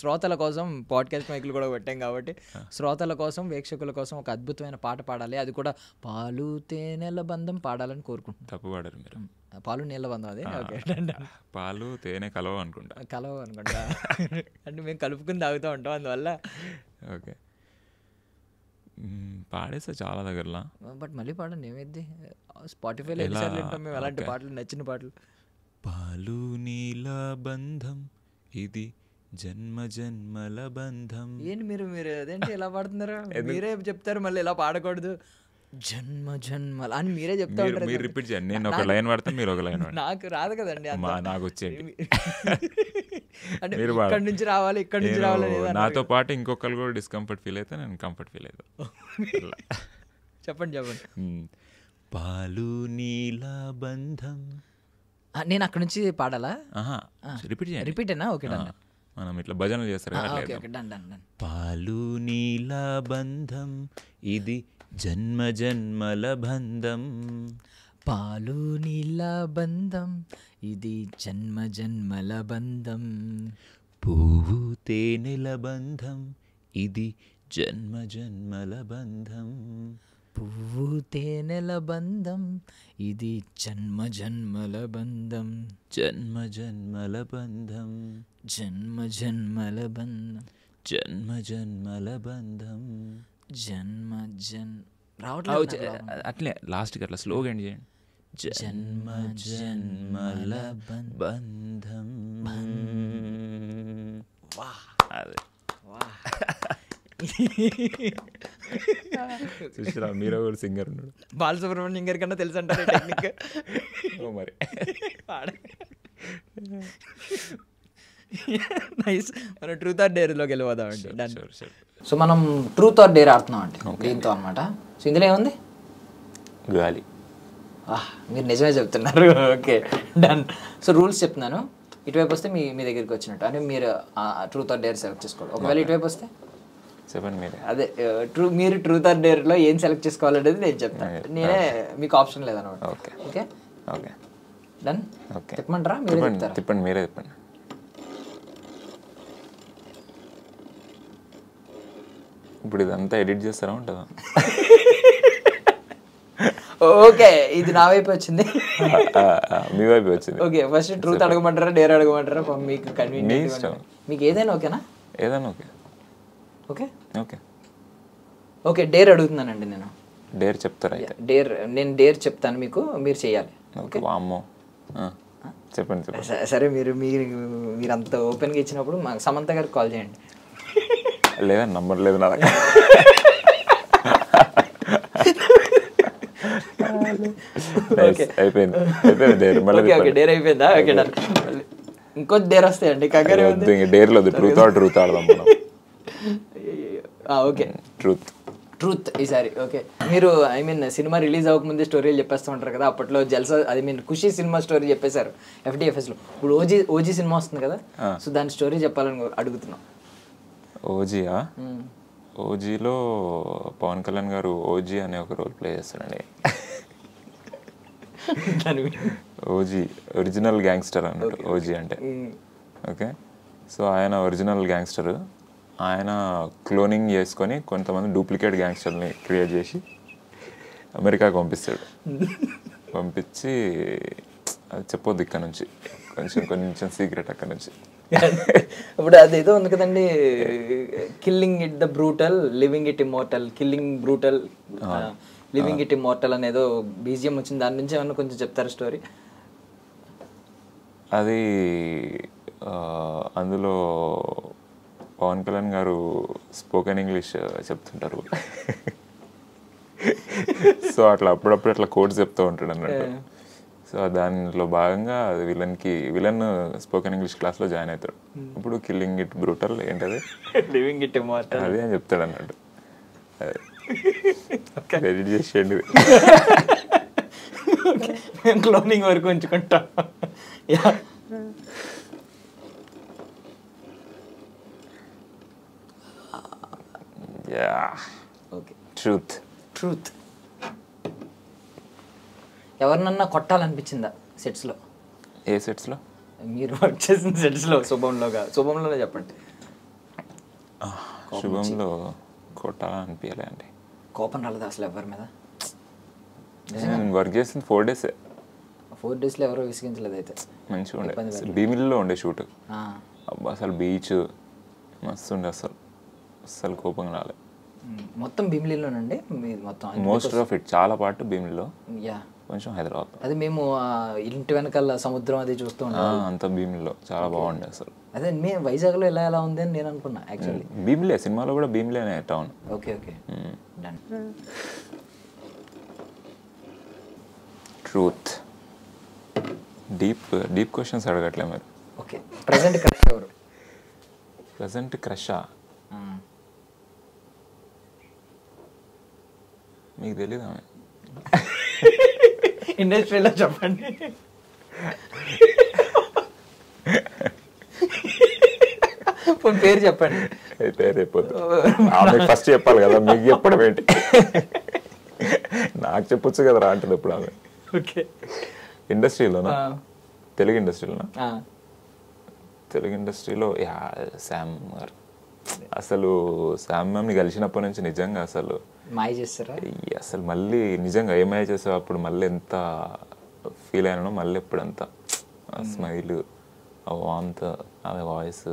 శ్రోతల కోసం పాడ్కాస్ట్ మైకులు కూడా పెట్టాం కాబట్టి శ్రోతల కోసం వీక్షకుల కోసం ఒక అద్భుతమైన పాట పాడాలి, అది కూడా పాలు తేనెల బంధం పాడాలని కోరుకుంటున్నాను. తప్పు పాడారు మీరు. పాలు నీళ్ళ బంధం అదే. ఓకే, పాలు తేనె కలవ అనుకుంటా అంటే మేము కలుపుకుని తాగుతూ ఉంటాం అందువల్ల. ఓకే, పాడేస్తా చాలా దగ్గరలా, బట్ మళ్ళీ పాడండి ఏమైంది, స్పాటిఫైలో ఎన్నిసార్లు వింటాం మేము అలాంటి పాటలు, నచ్చిన పాటలు. పాలు నీళ్ళ బంధం ఇది జన్మ జన్మల బంధం. ఏంటి మీరు అదేంటి ఎలా పాడుతున్నారు? మీరే చెప్తారు మళ్ళీ ఇలా పాడకూడదు, జన్మ జన్మల అని మీరే చెప్తా ఉంటారు. మీరు రిపీట్ చేయండి, నేను ఒక లైన్ పాడతాను, మీరు ఒక లైన్. నాకు రాదు కదండి, నాకు వచ్చేది. అంటే ఇక్కడ నుంచి రావాలి, ఇక్కడ నుంచి రావాలి. నాతో పాటు ఇంకొకరు కూడా డిస్కంఫర్ట్ ఫీల్ అయితే నేను కంఫర్ట్ ఫీల్ అవుతాను. చెప్పండి. పాలు నీల బంధం. నేను అక్కడ నుంచి పాడాలా? రిపీట్ చేయండి. రిపీటేనా? ఓకే, మనం ఇట్లా భజనలు చేస్తారు కదా. పాలు నీల బంధం ఇది జన్మ జన్మల బంధం. పాలు నీళ్ళ బంధం ఇది జన్మ జన్మల బంధం. పువ్వు తేనెల బంధం ఇది జన్మ జన్మల బంధం. పువ్వు తేనెల బంధం ఇది జన్మ జన్మల బంధం. జన్మ జన్మల బంధం. జన్మ జన్మల బంధం. జన్మ జన్మల బంధం. జన్మ రావట్లేదు అట్లే లాస్ట్కి అట్లా స్లోగా ఎండ్ చేయండి. జన్మ జన్మల బంధం. అదే చూసిరా, మీరు కూడా సింగర్ ఉన్నాడు. బాలసుబ్రహ్మణ్యం గారి కన్నా తెలుసు అంటారు టెక్నిక్. మరి నైస్. మనం ట్రూత్ ఆర్ డేర్లోకి వెళ్ళిపోదామండి. సో మనం ట్రూత్ ఆర్ డేర్ ఆడుతున్నాం అండి దీంతో అనమాట. సో ఇందులో ఏముంది? గాలి. మీరు నిజమే చెప్తున్నారు. Okay, done. సో రూల్స్ చెప్తున్నాను, ఇటువైపు వస్తే మీ దగ్గరికి వచ్చినట్టు, అంటే మీరు ట్రూత్ ఆర్ డేర్ సెలెక్ట్ చేసుకోవాలి. ఒకవేళ ఇటువైపు వస్తే చెప్పండి మీరే. అదే మీరు ట్రూత్ ఆర్ డేర్లో ఏం సెలెక్ట్ చేసుకోవాలనేది నేను చెప్తాను, నేనే మీకు ఆప్షన్ లేదనమాట. Okay okay okay, done. Okay, చెప్పమంటారా? మీరే చెప్తారా? చెప్పండి, మీరే చెప్పండి. ఇప్పుడు ఇదంతా ఎడిట్ చేస్తారా ఉంటుందా? ఓకే, ఇది నా వైపు వచ్చింది, మీ వైపు వచ్చింది. ఓకే, ఫస్ట్ ట్రూత్ అడగమంటారా డేర్ అడగమంటారా? మీకు కన్వీనియంట్, మీకు ఏదైనా ఓకేనా? ఏదైనా okay. Okay okay okay, dare అడుగుతున్నానండి నేను. డేర్ చెప్తారా? నేను డేర్ చెప్తాను మీకు, మీరు చేయాలి. ఓకే, వామ్మో, చెప్పండి చెప్పండి. సరే, మీరు అంత ఓపెన్గా ఇచ్చినప్పుడు మాకు సమంత గారికి కాల్ చేయండి. లేదా నంబర్ లేదు నా దగ్గర. అయిపోయింది డేర్. మళ్ళీ డేర్ అయిపోయిందా? ఓకే, ఇంకో డేర్ వస్తాయండి. డేర్లో ట్రూత్ ఆర్ ట్రూత్ ఆడదాం మనం. ఓకే, ట్రూత్ ఈసారి. ఓకే, మీరు సినిమా రిలీజ్ అవ్వకముందే స్టోరీలు చెప్పేస్తూ ఉంటారు కదా. అప్పట్లో జల్సా ఖుషి సినిమా స్టోరీ చెప్పేశారు FDFSలో. ఇప్పుడు ఓజీ సినిమా వస్తుంది కదా, సో దాని స్టోరీ చెప్పాలని అడుగుతున్నాం. ఓజీయా? ఓజీలో పవన్ కళ్యాణ్ గారు ఓజీ అనే ఒక రోల్ ప్లే చేస్తాడండి. ఓజీ ఒరిజినల్ గ్యాంగ్స్టర్ అన్నట్టు ఓజీ అంటే. ఓకే, సో ఆయన ఒరిజినల్ గ్యాంగ్స్టర్. ఆయన క్లోనింగ్ చేసుకొని కొంతమంది డూప్లికేట్ గ్యాంగ్స్టర్ని క్రియేట్ చేసి అమెరికాకు పంపిస్తాడు. పంపించి అది చెప్పొద్దు ఇక్కడ నుంచి, కొంచెం సీక్రెట్ అక్కడ నుంచి. ఇప్పుడు అదేదో ఉంది కదండి, killing it the brutal living it immortal, killing brutal living it immortal అనేదో బీజిఎం వచ్చింది. దాని నుంచి ఏమన్నా కొంచెం చెప్తారా స్టోరీ? అది అందులో పవన్ కళ్యాణ్ గారు స్పోకెన్ ఇంగ్లీష్ చెప్తుంటారు. సో అట్లా అప్పుడప్పుడు అట్లా కోడ్స్ చెప్తూ ఉంటాడు అన్నట్టు. సో దానిలో భాగంగా విలన్ స్పోకెన్ ఇంగ్లీష్ క్లాస్లో జాయిన్ అవుతాడు. ఇప్పుడు కిల్లింగ్ ఇట్ బ్రూటల్ ఏంటది, లివింగ్ ఇట్ ఇమ్మోర్టల్ అదే అని చెప్తాడు అన్నట్టు. ఎడిట్ చేసేయండి, క్లోనింగ్ వరకు ఉంచుకుంటాం. ట్రూత్ ఎవరినన్నా కొట్టాలనిపించిందా సెట్స్లో? ఏ సెట్స్లో? మీరు వర్క్ చేసిన సెట్స్లో. శుభంలోనే చెప్పండి. శుభంలో కొట్టాలనిపించలే అండి. కోపం రాలేదు అసలు ఎవరి మీద? నేను వర్క్ చేసింది 4 days. 4 daysలో ఎవరో విసిగించలేదు అయితే. మంచిగా ఉండే. భీమిలిలో ఉండే షూట్. అబ్బా అసలు బీచ్ మస్తు ఉండే. అసలు కోపం రాలే. మొత్తం భీమిలిలోనండి మొత్తం? మోస్ట్ ఆఫ్ ఇట్, చాలా పాటు భీమిలిలో, యా కొంచెం హైదరాబాద్. అది మేము ఇంటి వెనకాల సముద్రం అది చూస్తూ ఉంటాం. అంతా భీమిలిలో చాలా బాగుండే అసలు. అదే మేము వైజాగ్లో ఎలా ఉంది అని నేను అనుకున్నా యాక్చువల్లీ. భీమిలే, సినిమాలో కూడా భీమిలేనే town. Okay done. Truth. Deep questions అడగట్లే మీరు. ఓకే, ప్రెజెంట్ క్రష్ ఎవరు? ప్రెజెంట్ క్రషా? మీకు తెలీదు ఆమె. ఇండస్ట్రీలో చెప్పండి. పేరు చెప్పండి. పేరు చెప్పొద్దు, ఆమె ఫస్ట్ చెప్పాలి కదా, మీకు చెప్పడం ఏంటి? నాకు చెప్పొచ్చు కదా రా అంటుంది ఇప్పుడు ఆమె. ఓకే, ఇండస్ట్రీలోనా? తెలుగు ఇండస్ట్రీలోనా? తెలుగు ఇండస్ట్రీలో శామ్ గారు. అసలు శామ్ మ్యామ్ని కలిసినప్పటి నుంచి నిజంగా అసలు మాయ చేస్తారా? అసలు మళ్ళీ నిజంగా ఏమాయ చేసావు అప్పుడు మళ్ళీ ఎంత ఫీల్ అయినానో మళ్ళీ ఎప్పుడు అంత స్మైల్, ఆ వాంత్, ఆమె వాయిస్,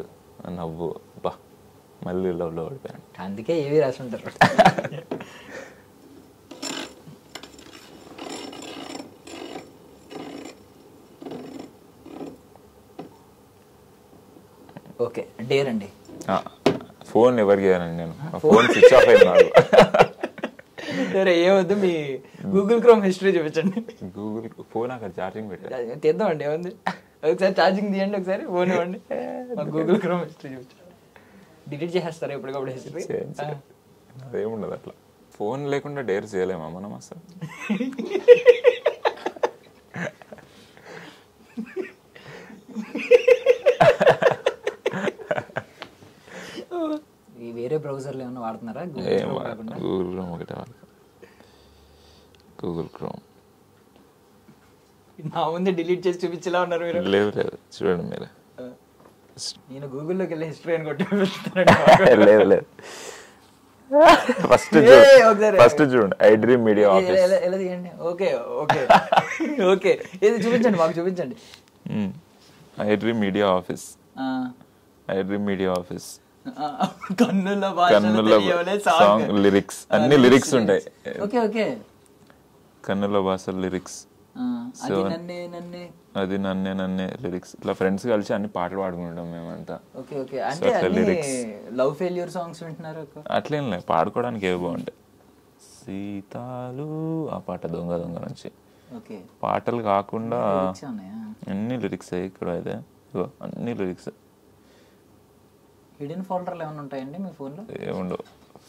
నవ్వు, బా మళ్ళీ లవ్లో పడిపోయాను. అందుకే ఏవి రాసి ఉంటారు. ఓకే, డేర్ అండి. ఫోన్ ఎవరికి ఇవ్వనండి నేను. ఫోన్ స్విచ్ ఆఫ్ అయింది నాకు. సరే ఏమవుతుంది, మీ గూగుల్ క్రోమ్ హిస్టరీ చూపించండి. గూగుల్ ఫోన్ అక్కడ ఛార్జింగ్ పెట్టాను. తీద్దామండి, ఏముంది ఒకసారి ఛార్జింగ్ తీయండి, ఒకసారి ఫోన్ ఇవ్వండి, గూగుల్ క్రోమ్ హిస్టరీ చూపించండి. డిలీట్ చేసేస్తారా ఎప్పటికప్పుడు హిస్టరీ? అదేముండదు అట్లా. ఫోన్ లేకుండా డేర్ చేయలేమా మనం అసలు? వేరే బ్రౌజర్లు ఏమైనా వాడుతున్నారా? గూగుల్ క్రోమ్ ఒకటే వాడతాను. గూగుల్ క్రోమ్ నా ముందే డిలీట్ చేసి చూపించేలా ఉన్నారు మీరు. లేదు చూడండి మీరు. నేను గూగుల్లోకి వెళ్ళి హిస్టరీ అని కొట్టి లేదు ఫస్ట్ చూడండి ఐ డ్రీమ్ మీడియా ఆఫీస్. ఎలా తీయండి? ఓకే ఓకే ఓకే, ఏది చూపించండి, మాకు చూపించండి. I dream media office. I dream media office. కన్నుల సాంగ్ లిరిక్స్, అన్ని లిరిక్స్ ఉంటాయి. ఓకే ఓకే, కన్నుల భాష లిరిక్స్. అది నన్నే లిరిక్స్. ఇట్లా ఫ్రెండ్స్ కలిసి అన్ని పాటలు పాడుకుంటాం మేమంతా. ఓకే ఓకే, అంటే లిరిక్స్ లవ్ ఫెయిల్యూర్ సాంగ్స్ వింటున్నారు? అట్లేం లేదు, పాడుకోవడానికి ఏవి బాగుంటాయి. సీతాలు ఆ పాట దొంగ నుంచి. ఓకే, పాటలు కాకుండా అన్ని లిరిక్స్ ఇక్కడ అయితే అన్ని లిరిక్స్. హిడెన్ ఫోల్డర్లు ఏమైనా ఉంటాయండి మీ ఫోన్లో? ఏముండవు.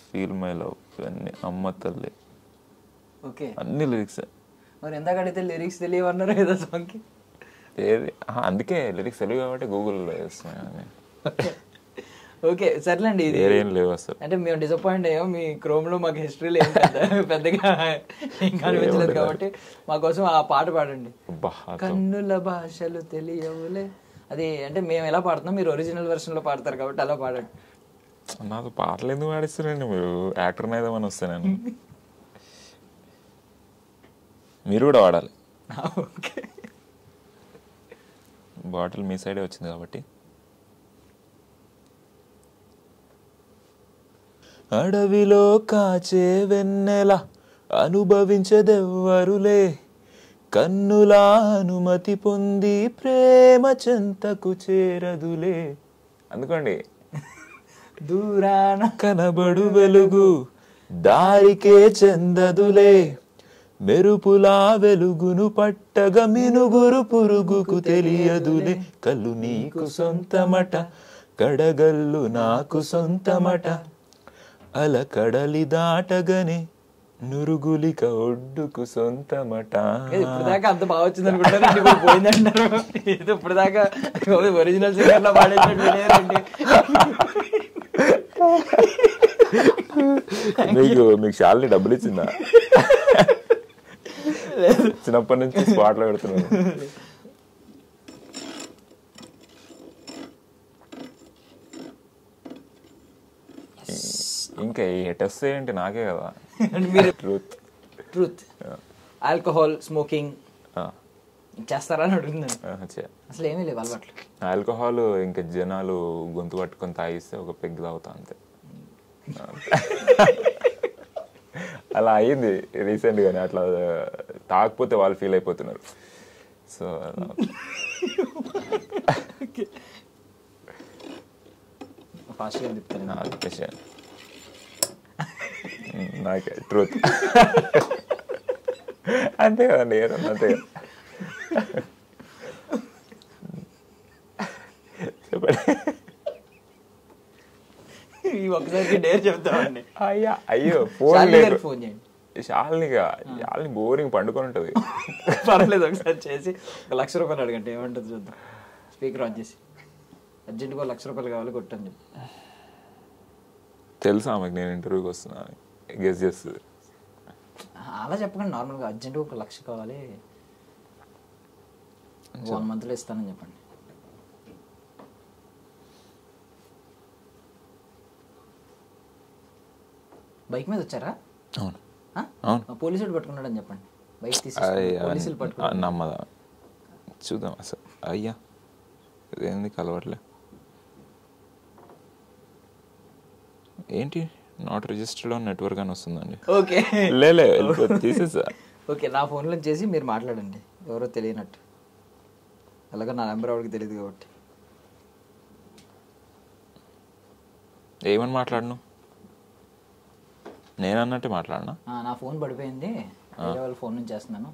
ఫీల్ మై లవ్, ఇవన్నీ, అమ్మ తల్లి, ఓకే అన్ని లిరిక్స్. మరి ఎందాక అడిగితే లిరిక్స్ తెలియవన్నారు ఏదో సాంగ్కి. ఏది అందుకే లిరిక్స్ తెలియదు కాబట్టి గూగుల్లో చేస్తున్నాను. ఓకే సర్లేండి, ఇది వేరేం లేవు అసలు. అంటే మేము డిసప్పాయింట్ అయ్యాం. మీ క్రోమ్ లో మాకు హిస్టరీలో ఏం పెద్దగా ఏం కనిపించలేదు కాబట్టి మా కోసం ఆ పాట పాడండి. కన్నుల భాషలు తెలియవులే. అది అంటే మేము ఎలా పాడుతున్నాం, మీరు ఒరిజినల్ వెర్షన్ లో పాడతారు కాబట్టి అలా పాడండి. నాకు పాటలు ఎందుకు పాడిస్తారండి మీరు? యాక్టర్ అయిదామని వస్తే నేను. మీరు కూడా వాడాలి. ఓకే, బాటిల్ మీ సైడే వచ్చింది కాబట్టి. అడవిలో కాచే వెన్నెల అనుభవించదెవ్వరులే, కన్నుల అనుమతి పొంది ప్రేమ చెంతకు చేరదులే. అందుకోండి. దూరాన కనబడు వెలుగు దారికే చెందదులే, మెరుపులా వెలుగును పట్టగా మినుగురు పురుగుకు తెలియదులే. కళ్ళు నీకు సొంతమట, కడగల్లు నాకు సొంతమట, అల కడలి దాటగనే నురుగులిక ఒడ్డుకు సొంతమట. ఇప్పుడు దాకా అంత బాగా వచ్చింది అనుకుంటారు, ఇప్పుడు పోయిందంటారు. ఇప్పుడు దాకా ఒరిజినల్ సింగర్ లో పాడేటండి. మీకు శాలిని డబ్బులు ఇచ్చిందా? చిన్నప్పటి నుంచి స్పాట్ లో పెడుతున్నాను. ఇంకా టెస్ట్ ఏంటి నాకే కదా. ట్రూత్ ఆల్కహాల్ స్మోకింగ్ చేస్తారా అని అడుగుతున్నాను. అసలు ఏమీ లేవు అలవాట్లు. ఆల్కహాల్ ఇంకా జనాలు గొంతు పట్టుకొని తాగిస్తే ఒక పెగ్ తాగుతా అంతే. అలా అయ్యింది రీసెంట్ గానే. అట్లా తాగకపోతే వాళ్ళు ఫీల్ అయిపోతున్నారు. సో ఫాస్ట్గా చెప్తాను. నాకే ట్రూత్ అంతే కదండి, అంతే. ఒకసారి డేర్ చెప్తామండి. అయ్యో ఫోన్ చేయండి. శాలిని బోరింగ్ పండుకొని ఉంటది. పర్లేదు, ఒకసారి చేసి ₹1,00,000 అడగండి, ఏమంటుంది చూద్దాం. స్పీకర్ ఆన్ చేసి అర్జెంట్గా ₹1,00,000 కావాలి కొట్టండి. తెలుసా ఆమెకు నేను ఇంటర్వ్యూకి వస్తున్నా గెస్ చేస్తుంది. అలా చెప్పకండి, నార్మల్గా అర్జెంట్గా ₹1,00,000 కావాలి 1 monthలో ఇస్తానని చెప్పండి. బైక్ మీద వచ్చారా? అవును. పోలీసుడు పట్టుకున్నాడు అని చెప్పండి. బైక్ తీసి పోలీసులు పట్టుకున్నాడు. నమ్మదా? చూద్దాం అసలు. అయ్యా ఇదేంది కలవట్లే. ఏంటి నాట్ రిజిస్టర్డ్ ఆన్ నెట్వర్క్ అని వస్తుందండి. ఓకే లేలే తీసేసా. ఓకే, నా ఫోన్లో చేసి మీరు మాట్లాడండి, ఎవరో తెలియనట్టు. అలాగే నా నెంబర్ ఎవరికి తెలియదు కాబట్టి. ఏమని మాట్లాడను? నేను అన్నట్టు మాట్లాడనా? నా ఫోన్ పడిపోయింది, వేరే వాళ్ళ ఫోన్ నుంచి చేస్తున్నాను,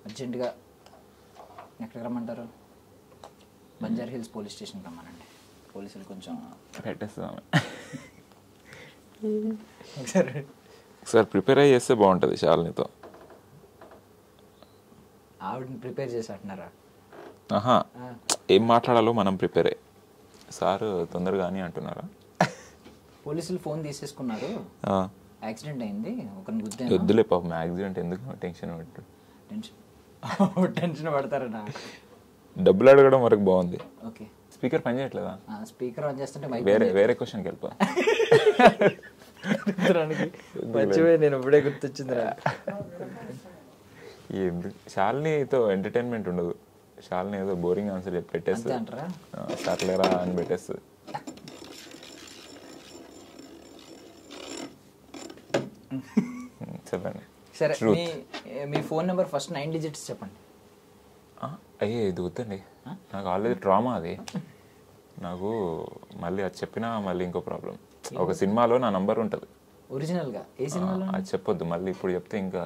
అర్జెంటుగా ఎక్కడికి రమ్మంటారు? బంజారా హిల్స్ పోలీస్ స్టేషన్కి రమ్మనండి. పోలీసులు కొంచెం పెట్టేస్తాం. ఒకసారి ప్రిపేర్ అయ్యి చేస్తే బాగుంటుంది శాలినితో. ఆవిడని ప్రిపేర్ చేసి అంటున్నారా? ఏం మాట్లాడాలో మనం ప్రిపేర్ అయ్యి. సార్ తొందరగా అని అంటున్నారా? పోలీసులు ఫోన్ తీసేసుకున్నారు, యాక్సిడెంట్ అయింది, ఒకరిని గుద్దే. వద్దులే పాపం, యాక్సిడెంట్ ఎందుకు టెన్షన్ పెట్టు. టెన్షన్ పడతారనా? డబ్బులు అడగడం వరకు బాగుంది. ఓకే, స్పీకర్ పని చేయట్లేదా? స్పీకర్ ఆన్ చేస్తుంటే వేరే క్వశ్చన్కి వెళ్ళిపో. మర్చిపోయి నేను ఇప్పుడే గుర్తొచ్చింది. శాలినితో ఎంటర్టైన్మెంట్ ఉండదు. శాలిని ఏదో బోరింగ్ ఆన్సర్ చెప్పి పెట్టేస్తుంది అంటారా? సర్లేరా అని పెట్టేస్తుంది. చెప్పండి. సరే, మీ ఫోన్ నెంబర్ ఫస్ట్ 9 digits చెప్పండి. అయ్యే ఇది వద్దండి, నాకు ఆల్రెడీ ట్రామా అది. నాకు మళ్ళీ అది చెప్పినా మళ్ళీ ఇంకో ప్రాబ్లం. ఒక సినిమాలో నా నంబర్ ఉంటుంది ఒరిజినల్గా. ఏ సినిమాలో? అది చెప్పొద్దు, మళ్ళీ ఇప్పుడు చెప్తే ఇంకా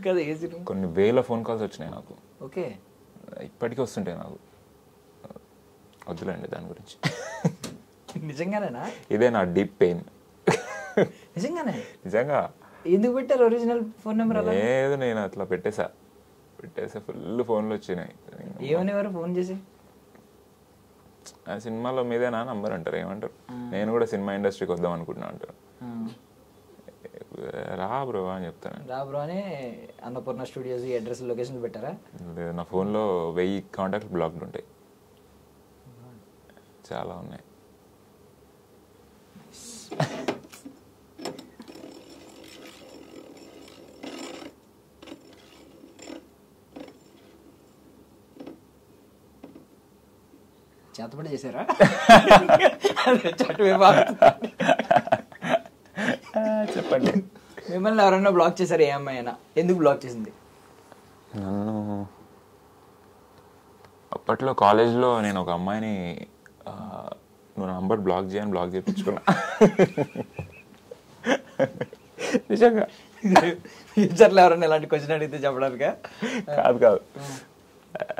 కదా. ఏ సినిమా? కొన్ని వేల ఫోన్ కాల్స్ వచ్చినాయి నాకు. ఓకే, ఇప్పటికీ వస్తుంటాయి నాకు. వద్దులేండి దాని గురించి. నిజంగానేనా? ఇదే నా డీప్ పెయిన్. నిజంగానే? నిజంగా. ఎందుకు పెట్టారు ఒరిజినల్ ఫోన్ నెంబర్? లేదు, నేను అట్లా పెట్టేసా ఫుల్ ఫోన్లు వచ్చినాయి. ఏమనేవారు ఫోన్ చేసి? ఆ సినిమాలో మీదేనా నంబర్ అంటారు, ఏమంటారు, నేను కూడా సినిమా ఇండస్ట్రీకి వద్దాం అనుకుంటున్నా అంటారు. రా బ్రో అని చెప్తాను. రా బ్రో అని అన్నపూర్ణ స్టూడియోస్ అడ్రస్ లొకేషన్ పెట్టారా? లేదు, నా ఫోన్లో 1000 కాంటాక్ట్లు బ్లాక్డ్ ఉంటాయి, చాలా ఉన్నాయి. చేతపడి చేశారా? చెప్పండి. మిమ్మల్ని ఎవరైనా బ్లాక్ చేశారు? ఏ అమ్మాయి అయినా? ఎందుకు బ్లాక్ చేసింది? నన్ను అప్పట్లో కాలేజ్లో నేను ఒక అమ్మాయిని నువ్వు నంబర్ బ్లాక్ చేయని బ్లాక్ చేయించుకున్నా. నిజంగా ఫ్యూచర్లో ఎవరైనా ఇలాంటి క్వశ్చన్ అడిగితే చెప్పడానికా? కాదు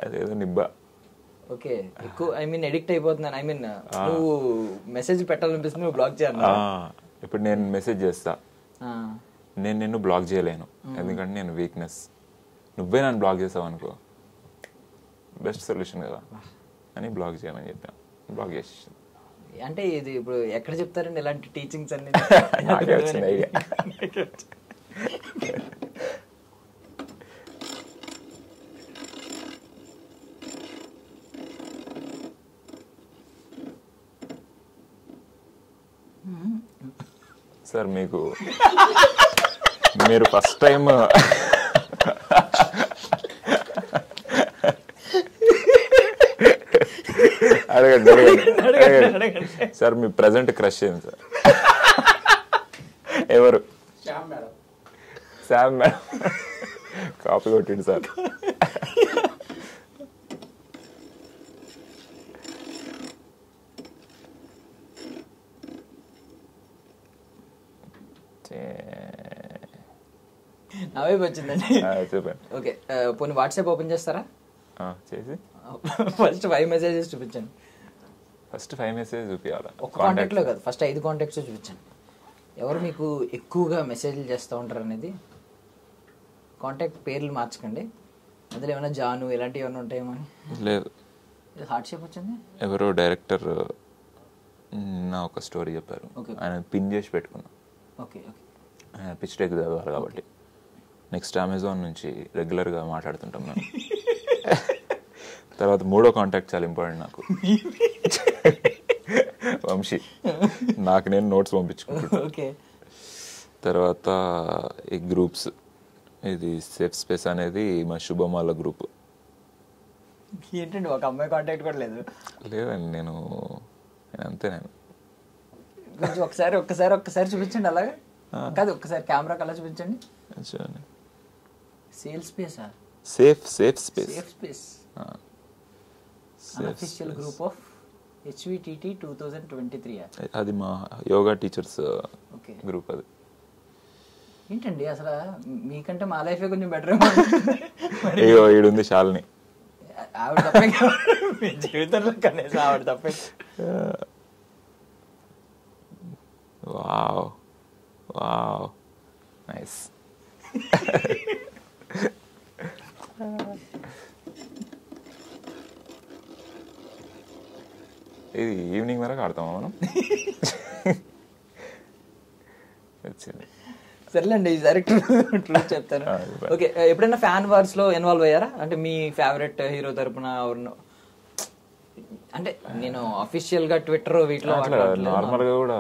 అదేదో నిబ్బా. ఓకే, ఎక్కువ ఐ మీన్ ఎడిక్ట్ అయిపోతున్నాను. ఐ మీన్ నువ్వు మెసేజ్ పెట్టాలనిపిస్తుంది, నువ్వు బ్లాక్ చేయాలి. ఇప్పుడు నేను మెసేజ్ చేస్తా, నేను నిన్ను బ్లాక్ చేయలేను ఎందుకంటే నేను వీక్నెస్. నువ్వే నన్ను బ్లాక్ చేసావు అనుకో, బెస్ట్ సొల్యూషన్ కదా అని బ్లాక్ చేయమని చెప్పాను. బ్లాక్ చేసి అంటే ఇది ఇప్పుడు ఎక్కడ చెప్తారండి ఇలాంటి టీచింగ్స్ అన్ని? నాకే వచ్చింది ఐడియా. సార్ మీరు ఫస్ట్ టైం అడగండి సార్, మీ ప్రజెంట్ క్రష్ ఏంది సార్? ఎవరు? Sam madam. కాపీ కొట్టిండు సార్. నా వైపు వచ్చిందండి. చెప్పండి. ఓకే, పోనీ వాట్సాప్ ఓపెన్ చేస్తారా? చేసి ఫస్ట్ 5 మెసేజెస్ చూపించండి. ఫస్ట్ 5 మెసేజ్ చూపించాలా? ఒక కాంటాక్ట్లో కాదు, ఫస్ట్ 5 కాంటాక్ట్స్ చూపించండి. ఎవరు మీకు ఎక్కువగా మెసేజ్లు చేస్తూ ఉంటారు అనేది. కాంటాక్ట్ పేర్లు మార్చకండి, అందులో ఏమైనా జాను ఇలాంటివి ఏమైనా ఉంటాయేమో. లేదు, హార్ట్ షేప్ వచ్చింది. ఎవరో డైరెక్టర్ నా ఒక స్టోరీ చెప్పారు, ఆయన పిన్ చేసి పెట్టుకున్నా. ఓకే ఓకే, ఆయన పిచ్ టెక్ చదవాలి కాబట్టి. నెక్స్ట్ అమెజాన్ నుంచి రెగ్యులర్గా మాట్లాడుతుంటాం మేము. తర్వాత 3వ కాంటాక్ట్ చాలా ఇంపార్టెంట్ నాకు, వంశీ. నాకు నేను నోట్స్ పంపించుకుంటున్నాను. ఓకే, తర్వాత ఈ గ్రూప్స్, ఇది సేఫ్ స్పేస్ అనేది మా శుభమాల గ్రూప్. ఏంటండి ఒక అమ్మాయి కాంటాక్ట్ కూడా లేదు? లేదండి, నేను అంతే. నేను కొంచెం ఒక్కసారి చూపించండి. అలాగే కాదు, ఒక్కసారి కెమెరా కల్లా చూపించండి. సేల్ స్పేసా? Safe space. Safe space unofficial group of HVTT 2023. అది మా యోగా టీచర్స్ గ్రూప్. అది ఏంటండి అసలు మీకంటే మా లైఫే కొంచెం బెటర్. ఈడుంది శాలిని, ఆవిడ తప్పే మీ జీవితంలో కనీసం ఆవిడ తప్పే. Wow wow nice. ఇది ఈవినింగ్ వరకు ఆడతామా మనం? వచ్చింది. సర్లేండి, ఈసారి ట్రూ చెప్తాను. ఓకే, ఎప్పుడైనా ఫ్యాన్ వార్స్ లో ఇన్వాల్వ్ అయ్యారా? అంటే మీ ఫేవరెట్ హీరో తరపున ఎవరు? అంటే నేను అఫీషియల్ గా ట్విట్టర్ వీటిలో నార్మల్ గా కూడా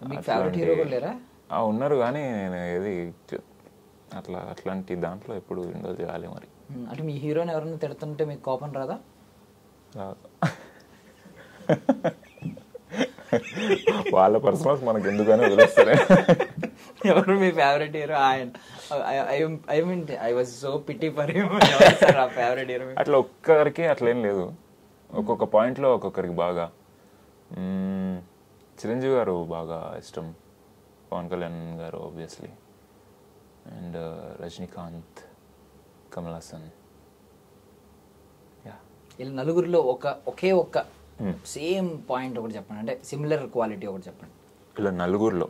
మీకు ఫేవరెట్ హీరో కూడా లేరా? ఉన్నారు, కానీ నేను ఏది అట్లాంటి దాంట్లో ఎప్పుడు ఇండోల్ చేయాలి మరి. అంటే మీ హీరోని ఎవరైనా తిడుతుంటే మీకు కోపం రాదా? వాళ్ళ పర్సనల్స్ మనకు ఎందుకని వదిలేస్తారు. ఎవరు మీ favourite hero? I was so pity for him. Favourite hero అట్లా ఒక్కరికి అట్లేం లేదు, ఒక్కొక్క పాయింట్లో ఒక్కొక్కరికి బాగా. చిరంజీవి గారు బాగా ఇష్టం, పవన్ కళ్యాణ్ గారు ఆబ్వియస్లీ, అండ్ రజనీకాంత్, కమల్ హాసన్. వీళ్ళ నలుగురిలో ఒకే ఒక్క సేమ్ పాయింట్ ఒకటి చెప్పండి, అంటే సిమిలర్ క్వాలిటీ ఒకటి చెప్పండి. ఇలా నలుగురిలో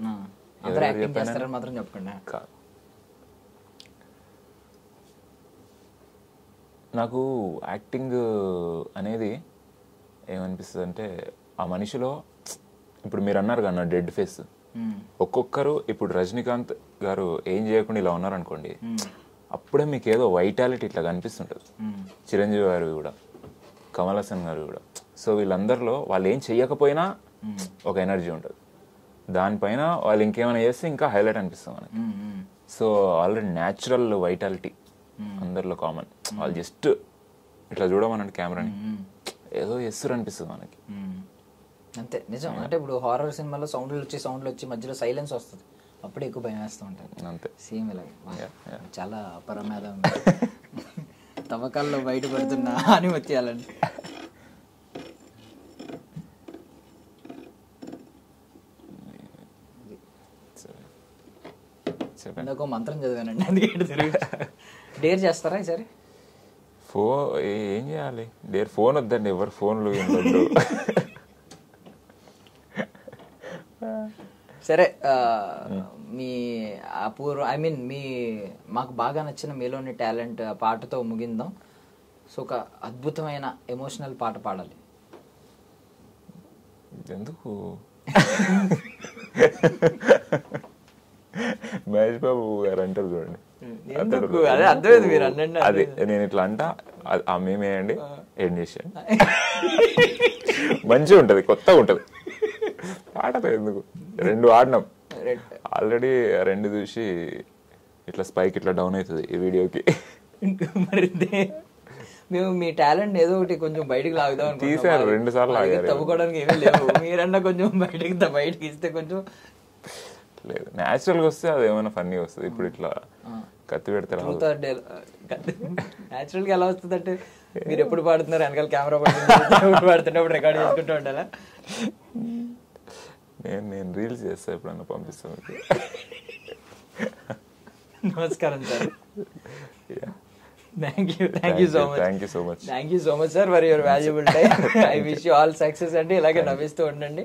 అందరూ యాక్టింగ్ చేస్తారని మాత్రం చెప్పండి. నాకు యాక్టింగ్ అనేది ఏమనిపిస్తుంది అంటే ఆ మనిషిలో ఇప్పుడు మీరు అన్నారు కదా డెడ్ ఫేస్, ఒక్కొక్కరు ఇప్పుడు రజనీకాంత్ గారు ఏం చేయకుండా ఇలా ఉన్నారనుకోండి, అప్పుడే మీకు ఏదో వైటాలిటీ ఇట్లా కనిపిస్తుంటుంది. చిరంజీవి గారు కూడా, కమల్ హాసన్ గారు కూడా. సో వీళ్ళందరిలో వాళ్ళు ఏం చెయ్యకపోయినా ఒక ఎనర్జీ ఉంటుంది, దానిపైన వాళ్ళు ఇంకేమైనా చేస్తే ఇంకా హైలైట్ అనిపిస్తుంది మనకి. సో ఆల్రెడీ న్యాచురల్ వైటాలిటీ అందరిలో కామన్. వాళ్ళు జస్ట్ ఇట్లా చూడమనండి కెమెరాని, ఏదో చేస్తారు అనిపిస్తుంది మనకి. అంతే నిజం. అంటే ఇప్పుడు హారర్ సినిమాలో సౌండ్లు వచ్చి మధ్యలో సైలెన్స్ వస్తుంది, అప్పుడే ఎక్కువ భయం వేస్తూ ఉంటుంది. అంతే, సేమ్ ఇలాగే. చాలా అపరమేదం తవ్వకాల్లో బయటపడుతున్న ఆనిమత్యాలని. ఇందాక మంత్రం చదివానండి, అందుకే డేర్ చేస్తారా ఈసారి? ఏం చేయాలి డేర్? ఫోన్ వద్దండి, ఎవరు ఫోన్లు వద్దు. సరే, మీ అపూర్వ మీ మాకు బాగా నచ్చిన మీలోని టాలెంట్ పాటతో ముగిందాం. సో ఒక అద్భుతమైన ఎమోషనల్ పాట పాడాలి. ఎందుకు? మహేష్ బాబు గారు అంటారు చూడండి, అదే నేను ఇట్లా అంటా, ఆ మేమేయండి ఏం చేసాను, మంచిగా ఉంటది, కొత్తగా ఉంటది పాట. ఎందుకు? 2 ఆడినాం ఆల్రెడీ, 2 చూసి ఇట్లా స్పైక్ ఇట్లా డౌన్ అవుతుంది ఈ వీడియోకి. మరి మేము మీ టాలెంట్ ఏదో ఒకటి కొంచెం బయటకు లాగుదాం తీసారు, 2 సార్లు లాగారు. తవ్వుకోవడానికి ఏమీ లేవు, మీరన్నా కొంచెం బయటకి ఇస్తే కొంచెం. లేదు, న్యాచురల్గా వస్తే అది ఏమైనా ఫన్నీగా వస్తుంది. ఇప్పుడు ఇట్లా కత్తి పెడతారు. న్యాచురల్గా ఎలా వస్తుంది అంటే, మీరు ఎప్పుడు పాడుతున్నారు వెనకాల కెమెరా పడుతుంది, పాడుతున్నప్పుడు రికార్డ్ చేసుకుంటూ ఉంటారా? నేను రీల్స్ చేస్తా, ఎప్పుడన్నా పంపిస్తాను. నమస్కారం sir. Thank you so much. Thank you so much sir for your valuable time. I wish you all success అండి. ఇలాగే నవ్విస్తూ ఉండండి.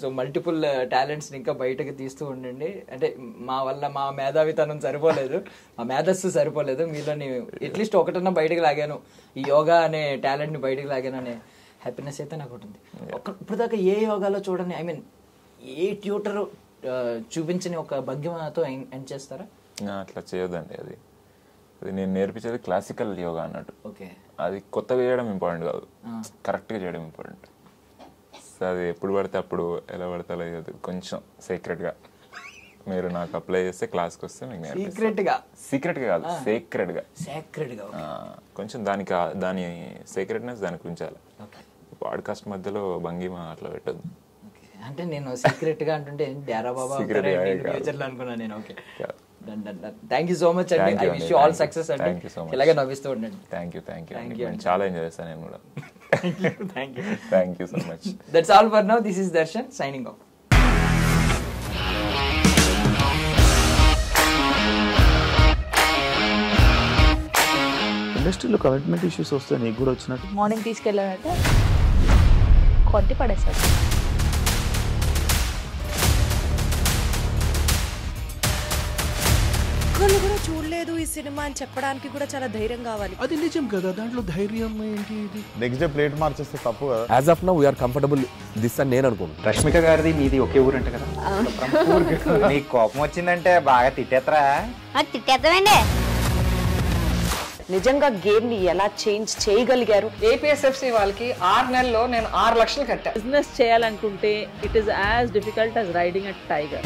సో మల్టిపుల్ టాలెంట్స్ ఇంకా బయటకు తీస్తూ ఉండండి. అంటే మా వల్ల మా మేధావితనం సరిపోలేదు, మా మేధస్సు సరిపోలేదు, మీలోని అట్లీస్ట్ ఒకటన్నా బయటకు లాగాను, ఈ యోగా అనే టాలెంట్ ని బయటకు లాగాను అనే హ్యాపీనెస్ అయితే నాకు ఉంటుంది. ఇప్పుడు దాకా ఏ యోగాలో చూడండి, ఏ ట్యూటర్ చూపించని ఒక భంగిమతో ఎండ్ చేస్తారా? అట్లా చేయొద్దండి. అది నేను నేర్పించేది క్లాసికల్ యోగా అన్నట్టు. ఓకే, అది కొత్తగా చేయడం ఇంపార్టెంట్ కాదు, కరెక్ట్గా చేయడం ఇంపార్టెంట్. సో అది ఎప్పుడు పడితే అప్పుడు ఎలా పడితే అలా చేయదు, కొంచెం సీక్రెట్గా మీరు నాకు అప్లై చేస్తే క్లాస్కి వస్తే మీకు సీక్రెట్గా కాదు, సేక్రెట్గా కొంచెం దాని సీక్రెట్నెస్ దానికి ఉంచాలి. పాడ్కాస్ట్ మధ్యలో భంగిమ అట్లా పెట్టద్దు. అంటే నేను సీక్రెట్ గా అంటుంటే డేరా బాబా అనుకున్నాను నేను. Okay, thank you so much అండి. I wish you all success అండి. ఇలాగే నవ్విస్తూ ఉండండి. Thank you. చాలా ఎంజాయ్ చేస్తాను నేను కూడా. Thank you so much. That's all for now. This is Darshan signing off. ఇండస్ట్రీలో కమిట్మెంట్ ఇష్యూస్ వస్తే నీకు కూడా వచ్చినట్టు? మార్నింగ్ తీసుకెళ్ళాడంటే కొట్టి పడేసాడు. ఒక్కళ్ళు కూడా చూడలేదు ఈ సినిమా అని చెప్పడానికి కూడా చాలా ధైర్యం కావాలి. అది నిజం కదా, దాంట్లో ధైర్యం ఏంటి? ఇది నెక్స్ట్ డే ప్లేట్ మార్చేస్తే తప్పు కదా. As of now we are comfortable this అని నేను అనుకుంటున్నాను. రష్మిక గారిది మీది ఒకే ఊరు అంట కదా? నీకు కోపం వచ్చిందంటే బాగా తిట్టేత్తరా? తిట్టేద్దామండి. నిజంగా గేమ్ ని ఎలా చేంజ్ చేయగలిగారు? ఏపీఎస్ఎఫ్సి వాళ్ళకి 6 నెలల్లో నేను 6 లక్షలు కట్టా. బిజినెస్ చేయాలనుకుంటే it is as difficult as riding a tiger.